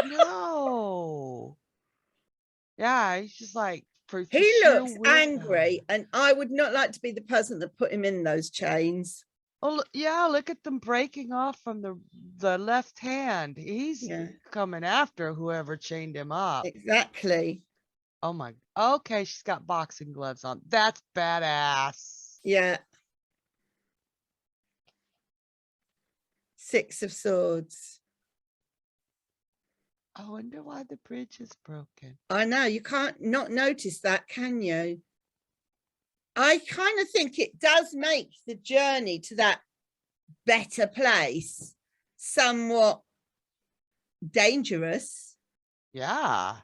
No. Yeah, he's just like, he looks angry, and I would not like to be the person that put him in those chains. Oh yeah, look at them breaking off from the left hand. He's coming after whoever chained him up. Exactly. Oh my. Okay, she's got boxing gloves on. That's badass. Yeah. 6 of Swords. I wonder why the bridge is broken. I know, you can't not notice that, can you? I kind of think it does make the journey to that better place somewhat dangerous. Yeah.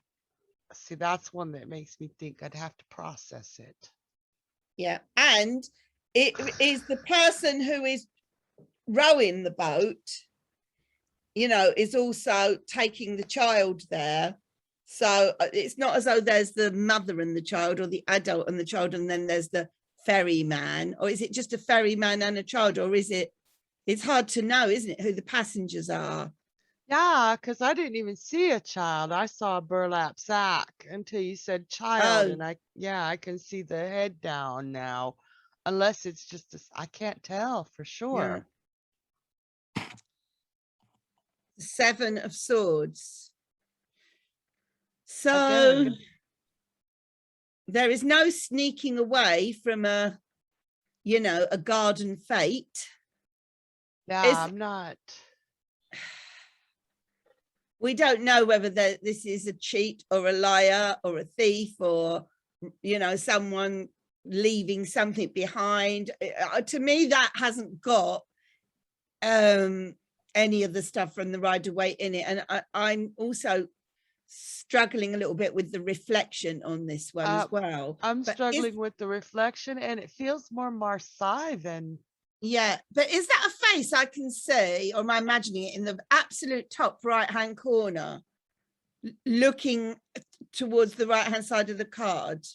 See, that's one that makes me think I'd have to process it. Yeah. And it is the person who is rowing the boat, you know, is also taking the child there. So it's not as though there's the mother and the child, or the adult and the child, and then there's the ferryman. Or is it just a ferryman and a child? Or is it, it's hard to know, isn't it, who the passengers are? Yeah, because I didn't even see a child. I saw a burlap sack until you said child. And I can see the head down now. Unless it's just, I can't tell for sure. Yeah. 7 of Swords. So again, there is no sneaking away from a garden fate. Yeah, I'm not. we don't know whether this is a cheat or a liar or a thief or, you know, someone leaving something behind. To me, that hasn't got any of the stuff from the Rider-Waite in it. And I'm also struggling a little bit with the reflection on this one as well. I'm struggling with the reflection, and it feels more Marseille than. Yeah, but is that a face I can see, or am I imagining it, in the absolute top right hand corner, looking towards the right hand side of the card?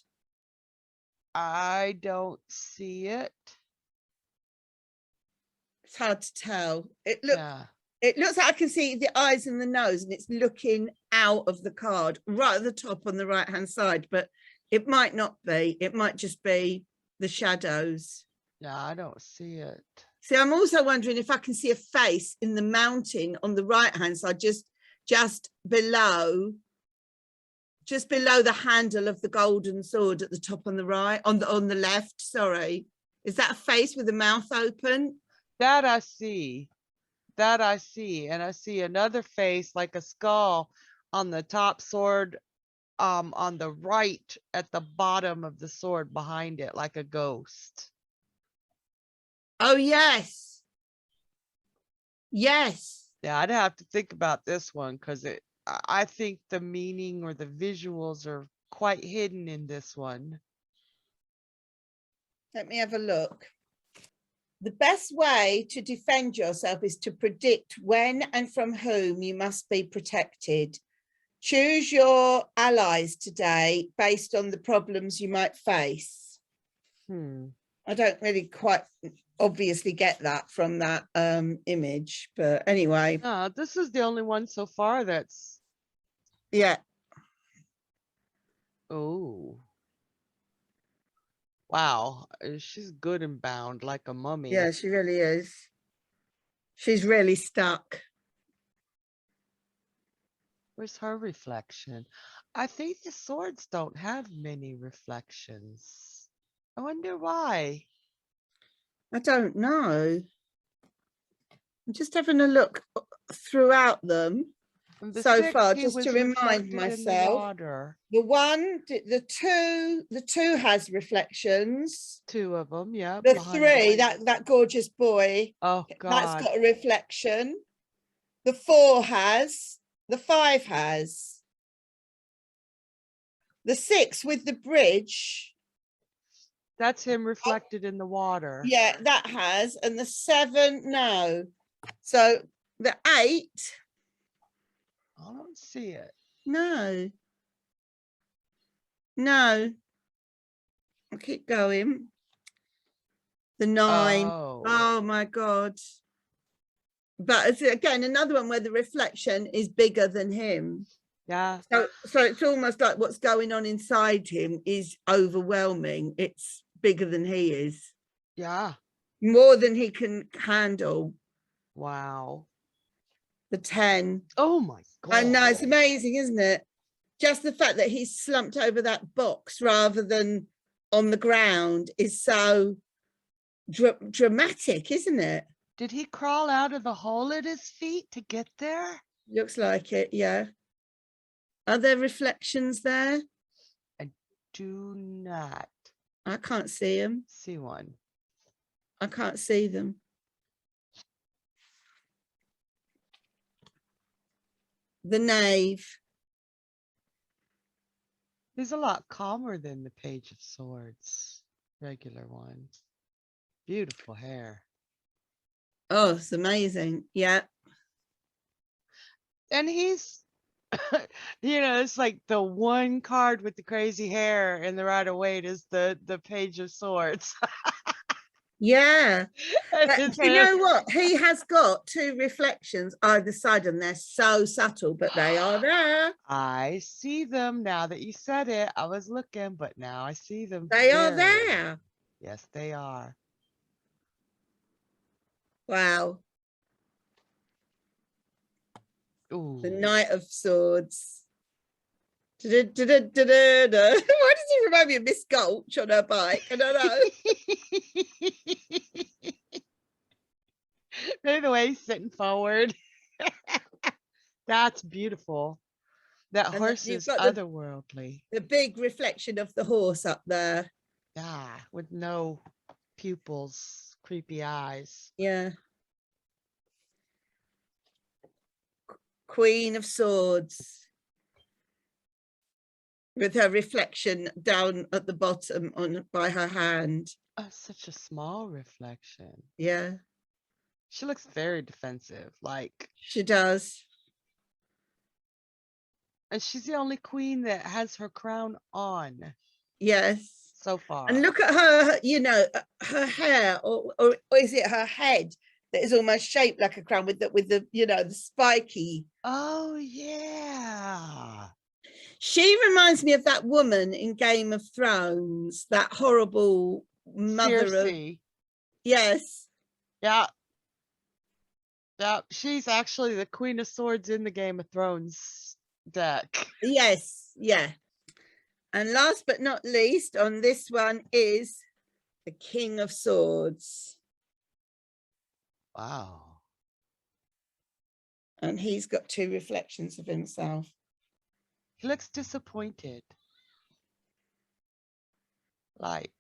I don't see it. It's hard to tell. It looks like I can see the eyes and the nose, and it's looking out of the card right at the top on the right hand side, but it might not be. It might just be the shadows. Yeah, I don't see it. See, I'm also wondering if I can see a face in the mountain on the right hand side, just below the handle of the golden sword at the top on the right, on the left. Sorry, is that a face with the mouth open? That I see. And I see another face like a skull on the top sword, on the right at the bottom of the sword behind it, like a ghost. Oh, yes. Yes. Yeah, I'd have to think about this one, because I think the meaning or the visuals are quite hidden in this one. Let me have a look. The best way to defend yourself is to predict when and from whom you must be protected. Choose your allies today based on the problems you might face. I don't really quite obviously get that from that image, but anyway. This is the only one so far that's. Yeah. Oh. Wow, she's good and bound like a mummy. Yeah, she really is. She's really stuck. Where's her reflection? I think the swords don't have many reflections. I wonder why. I don't know. I'm just having a look throughout them so far, just to remind myself. The two has reflections. Two of them, yeah. The three, that gorgeous boy. Oh God, that's got a reflection. The 4 has. The 5 has. The 6 with the bridge. That's him reflected in the water. Yeah, that has. And the 7, no. So the 8. I don't see it. No. I'll keep going. The 9. Oh my God. But it's, again, another one where the reflection is bigger than him. Yeah. So it's almost like what's going on inside him is overwhelming. It's bigger than he is. Yeah. More than he can handle. Wow. The 10. Oh my God. I know, it's amazing, isn't it? Just the fact that he's slumped over that box rather than on the ground is so dramatic, isn't it? Did he crawl out of the hole at his feet to get there? Looks like it, yeah. Are there reflections there? I do not. I can't see them. See one. I can't see them. The Knave. He's a lot calmer than the Page of Swords, regular one. Beautiful hair. Oh, it's amazing. Yeah. And he's, it's like the one card with the crazy hair in the Rider-Waite is the Page of Swords. Yeah. But you know what? He has got 2 reflections either side, and they're so subtle, but they are there. I see them now that you said it. I was looking, but now I see them. They are there. Yes, they are. Wow. Ooh. The Knight of Swords. Why does he remind me of Miss Gulch on her bike? I don't know. Maybe the way he's sitting forward. That's beautiful. That And horse you've is got otherworldly. the big reflection of the horse up there. Yeah, with no pupils, creepy eyes. Yeah. Queen of Swords with her reflection down at the bottom on by her hand. Oh, such a small reflection. Yeah, She looks very defensive, like, she does. and she's the only queen that has her crown on Yes. so And far. look at her, you know, her hair, or is it her head that is almost shaped like a crown with the you know, the spiky. Oh yeah. She reminds me of that woman in Game of Thrones, that horrible mother of, Circe. yes. Yeah. Yeah. She's actually the Queen of Swords in the Game of Thrones deck. Yes, yeah. And last but not least on this one is the King of Swords. Wow. And he's got two reflections of himself. He looks disappointed. Like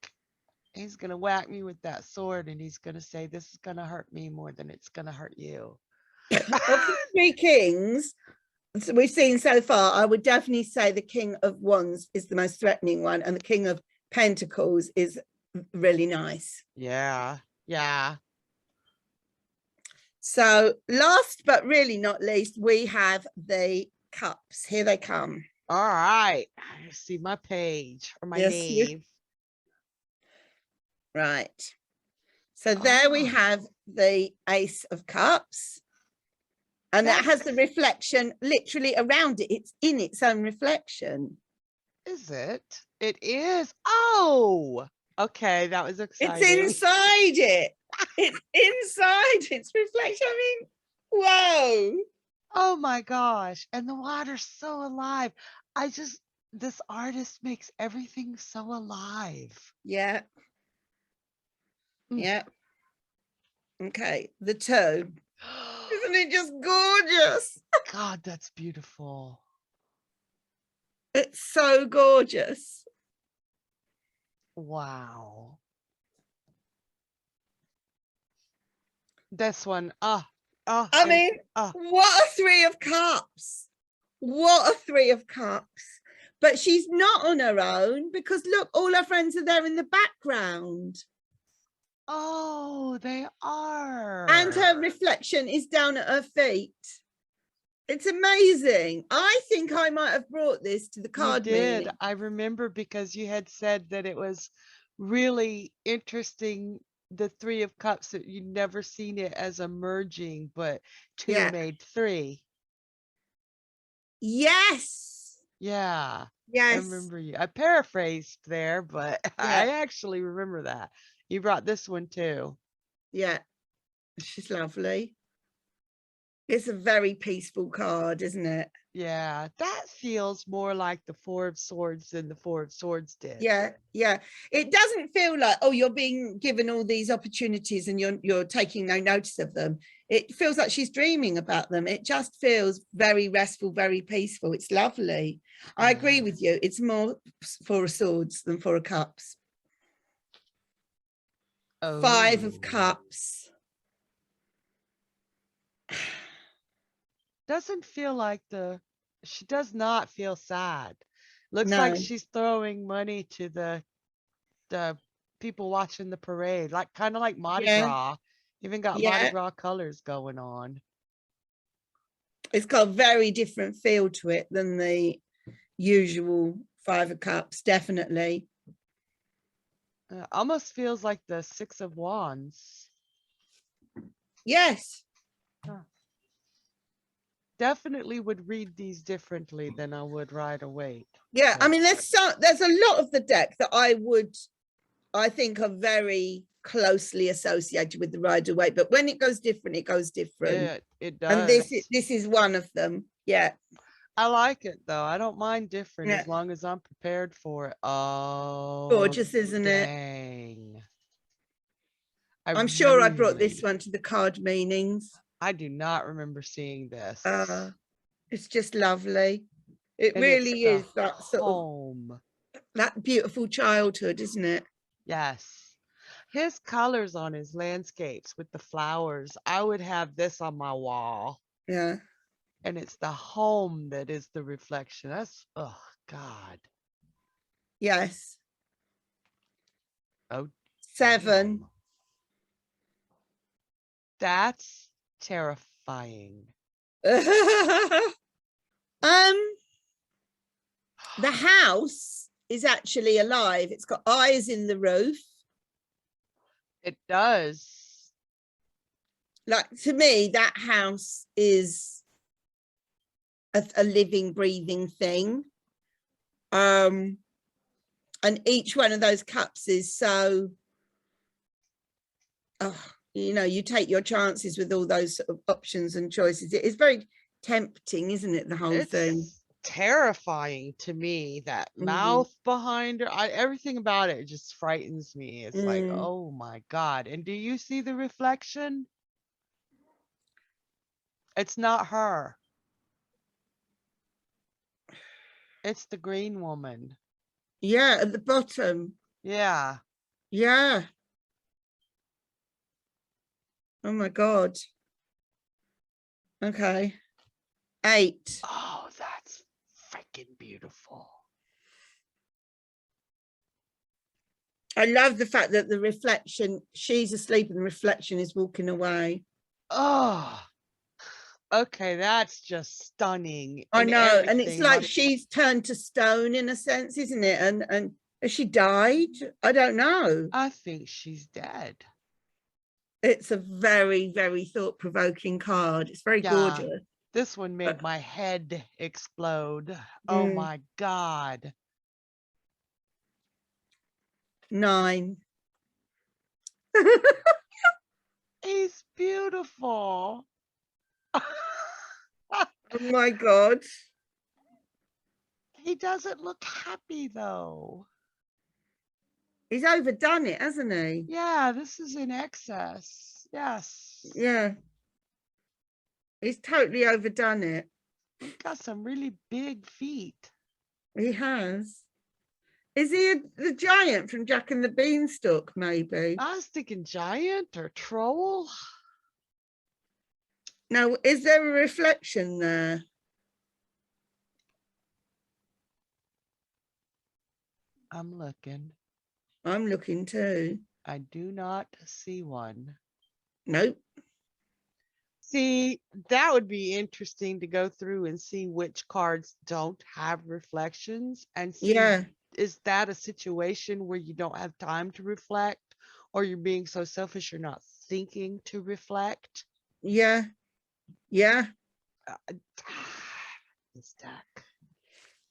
he's gonna whack me with that sword and he's gonna say, this is gonna hurt me more than it's gonna hurt you. Of the three kings we've seen so far, I would definitely say the King of Wands is the most threatening one, and the King of Pentacles is really nice. Yeah. Yeah. So last but really not least, we have the cups. Here they come. All right. I see my page or my name. Right. So there we have the Ace of Cups. And that has the reflection literally around it. It's in its own reflection. Is it? It is. Oh, okay. That was exciting. It's inside it. It's inside its reflection. I mean, whoa. Oh my gosh. And the water's so alive. This artist makes everything so alive. Yeah. Yeah. Okay. The toe. Isn't it just gorgeous? God, that's beautiful. It's so gorgeous. Wow. This one. I mean, what a three of cups. What a three of cups. But she's not on her own because look, all her friends are there in the background. Oh, they are. And her reflection is down at her feet. It's amazing. I think I might have brought this to the card meeting. I remember because you had said that it was really interesting, the Three of Cups, that you'd never seen it as a merging, but two made three. Yes. Yeah. Yes. I remember you. I paraphrased there, but I actually remember that. You brought this one too. Yeah. She's lovely. It's a very peaceful card, isn't it? Yeah, that feels more like the Four of Swords than the Four of Swords did. Yeah, yeah. It doesn't feel like, oh, you're being given all these opportunities and you're taking no notice of them. It feels like she's dreaming about them. It just feels very restful, very peaceful. It's lovely. I agree with you. It's more Four of Swords than Four of Cups. Oh. Five of Cups. Doesn't feel like she does not feel sad. Looks like she's throwing money to the people watching the parade, like kind of like Mardi Gras. Even got Mardi Gras colors going on. It's got a very different feel to it than the usual Five of Cups, definitely. Almost feels like the Six of Wands. Yes. Definitely would read these differently than I would Rider-Waite. Yeah, I mean, there's a lot of the deck that I think are very closely associated with the Rider-Waite, but when it goes different, it goes different. It does. And this is one of them. Yeah. I like it though. I don't mind different as long as I'm prepared for it. Oh, gorgeous, isn't it? I'm sure I brought this one to the card meetings. I do not remember seeing this. It's just lovely. It And it's really the is that sort of, home. that beautiful childhood, isn't it? Yes. His colors on his landscapes with the flowers. I would have this on my wall. Yeah. And it's the home that is the reflection. That's, oh God. Yes. Oh, 7. damn. That's terrifying. The house is actually alive. It's got eyes in the roof. It does. Like, to me, that house is a living, breathing thing. And each one of those cups is so, you know, you take your chances with all those sort of options and choices. It is very tempting, isn't it, the whole thing? It's terrifying to me. That Mm. mouth behind her, everything about it just frightens me. It's like, Mm. oh my God. And do you see the reflection? It's not her. It's the green woman. Yeah, at the bottom. Yeah. Yeah. Oh my God. Okay. 8. Oh, that's freaking beautiful. I love the fact that the reflection, she's asleep and the reflection is walking away. Oh, okay. That's just stunning. I And know. And it's everything. like she's turned to stone in a sense, isn't it? And has she died? I don't know. I think she's dead. It's a very, very thought-provoking card. It's very Yeah. gorgeous. This one made my head explode. Oh my God. 9. He's beautiful. Oh my God. He doesn't look happy though. He's overdone it, hasn't he? Yeah, this is in excess. Yes. Yeah. He's totally overdone it. He's got some really big feet. He has. Is he the giant from Jack and the Beanstalk, maybe? I was thinking giant or troll. Now, is there a reflection there? I'm looking. I'm looking too. I do not see one. Nope. See, that would be interesting to go through and see which cards don't have reflections and see, Yeah. is that a situation where you don't have time to reflect, or you're being so selfish you're not thinking to reflect? Yeah. Yeah. This deck.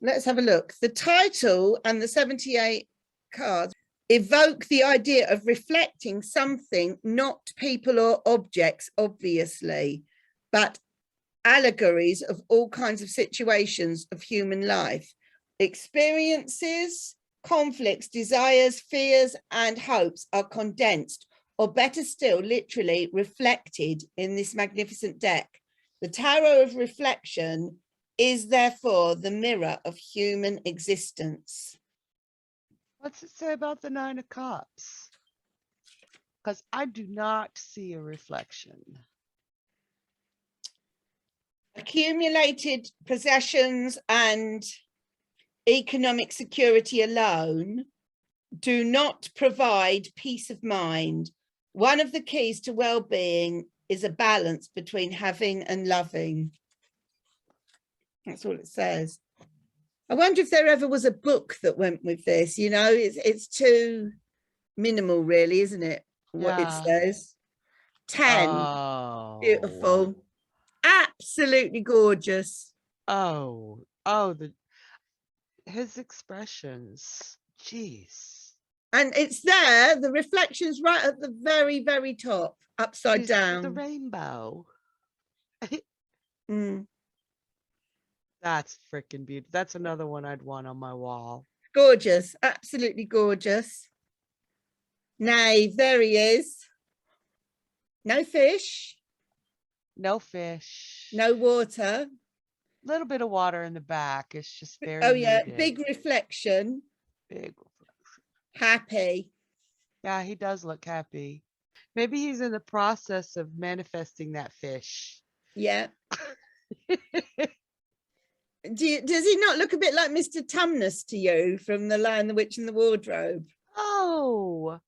Let's have a look. The title and the 78 cards evoke the idea of reflecting something, not people or objects, obviously, but allegories of all kinds of situations of human life, experiences, conflicts, desires, fears, and hopes are condensed, or better still, literally reflected in this magnificent deck. The Tarot of Reflection is therefore the mirror of human existence. What's it say about the 9 of Cups? Because I do not see a reflection. Accumulated possessions and economic security alone do not provide peace of mind. One of the keys to well-being is a balance between having and loving. That's all it says. I wonder if there ever was a book that went with this. You know, it's too minimal, really, isn't it? What it says. 10. Oh. Beautiful. Absolutely gorgeous. Oh, his expressions. Jeez. And it's there, the reflection's right at the very, very top, upside down. The rainbow. Mm. That's freaking beautiful. That's another one I'd want on my wall. Gorgeous, absolutely gorgeous. Knave, there he is. No fish. No fish. No water. little bit of water in the back. It's just very Oh yeah, muted. big reflection. Big. Happy. Yeah, he does look happy. Maybe he's in the process of manifesting that fish. Yeah. Does he not look a bit like Mr. Tumnus to you from The Lion, the Witch, and the Wardrobe? Oh,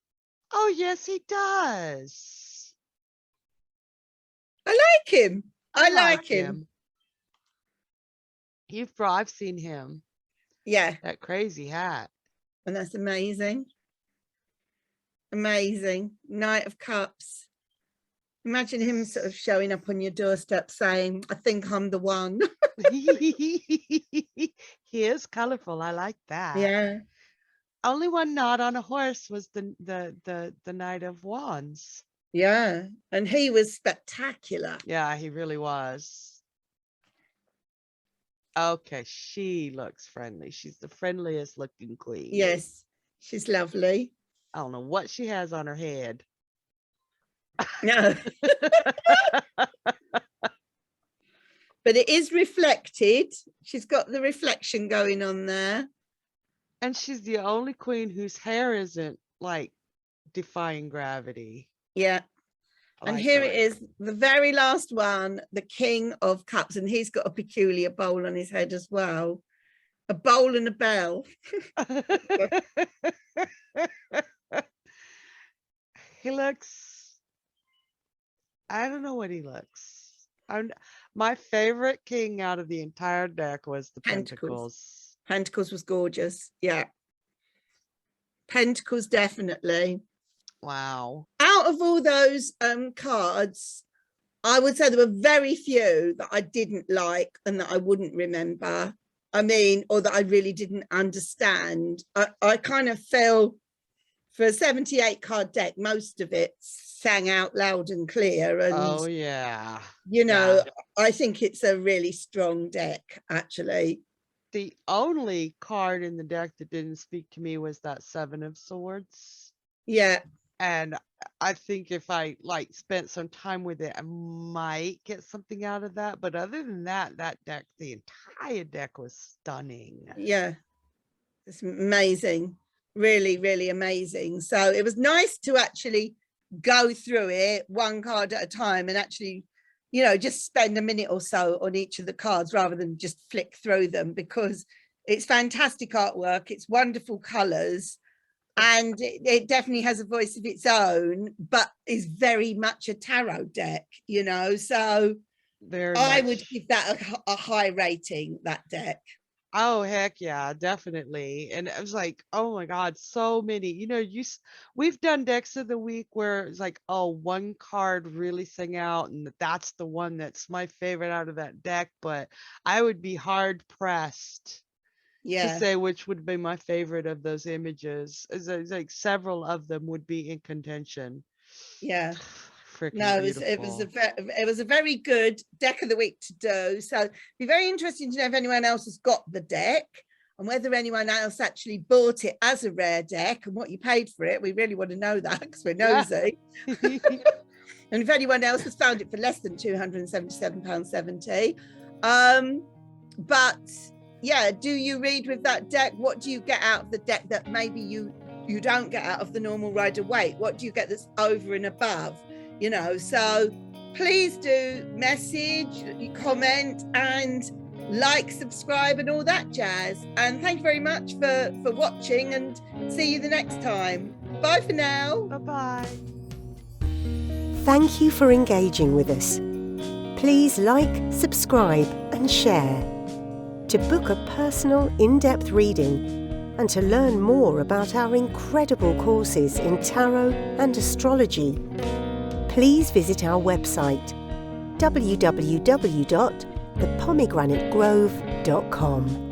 yes, he does. I like him. I like him. I've seen him. Yeah. That crazy hat. And that's amazing. Amazing. Knight of Cups. Imagine him sort of showing up on your doorstep saying, I think I'm the one. He is colorful. I like that. Yeah. Only one not on a horse was the Knight of Wands. Yeah. And he was spectacular. Yeah, he really was. Okay, she looks friendly. She's the friendliest looking queen. Yes, she's lovely. I don't know what she has on her head. No. But it is reflected. She's got the reflection going on there. And she's the only queen whose hair isn't like defying gravity. Yeah. And here it is, the very last one, the King of Cups. And he's got a peculiar bowl on his head as well. A bowl and a bell. He looks, I don't know what he looks. My favorite king out of the entire deck was the Pentacles. Pentacles was gorgeous. Yeah. Pentacles, definitely. Wow. Out of all those cards, I would say there were very few that I didn't like and that I wouldn't remember. I mean, or that I really didn't understand. I kind of feel for a 78 card deck, most of it sang out loud and clear. And oh yeah. You know, yeah. I think it's a really strong deck, actually. The only card in the deck that didn't speak to me was that Seven of Swords. Yeah. And I think if I like spent some time with it, I might get something out of that. But other than that, that deck, the entire deck was stunning. Yeah. It's amazing. Really, really amazing. So it was nice to actually go through it one card at a time and actually, you know, just spend a minute or so on each of the cards rather than just flick through them, because it's fantastic artwork. It's wonderful colors. And it definitely has a voice of its own, but is very much a tarot deck, you know. So I would give that a high rating, that deck. Oh, heck yeah, definitely. And it was like, oh my God, so many, you know, we've done decks of the week where it's like, oh, one card really sang out and that's the one that's my favorite out of that deck. But I would be hard pressed to say which would be my favorite of those images. It's like several of them would be in contention. Yeah. No, it was a very good deck of the week to do. So it'd be very interesting to know if anyone else has got the deck and whether anyone else actually bought it as a rare deck and what you paid for it. We really want to know that because we're nosy. Yeah. And if anyone else has found it for less than £277.70. But yeah, do you read with that deck? What do you get out of the deck that maybe you don't get out of the normal Rider-Waite? What do you get that's over and above? You know, so please do message, comment and like, subscribe and all that jazz. And thank you very much for watching, and see you the next time. Bye for now. Bye-bye. Thank you for engaging with us. Please like, subscribe and share. To book a personal, in-depth reading and to learn more about our incredible courses in tarot and astrology, please visit our website www.thepomegranate.grove.com.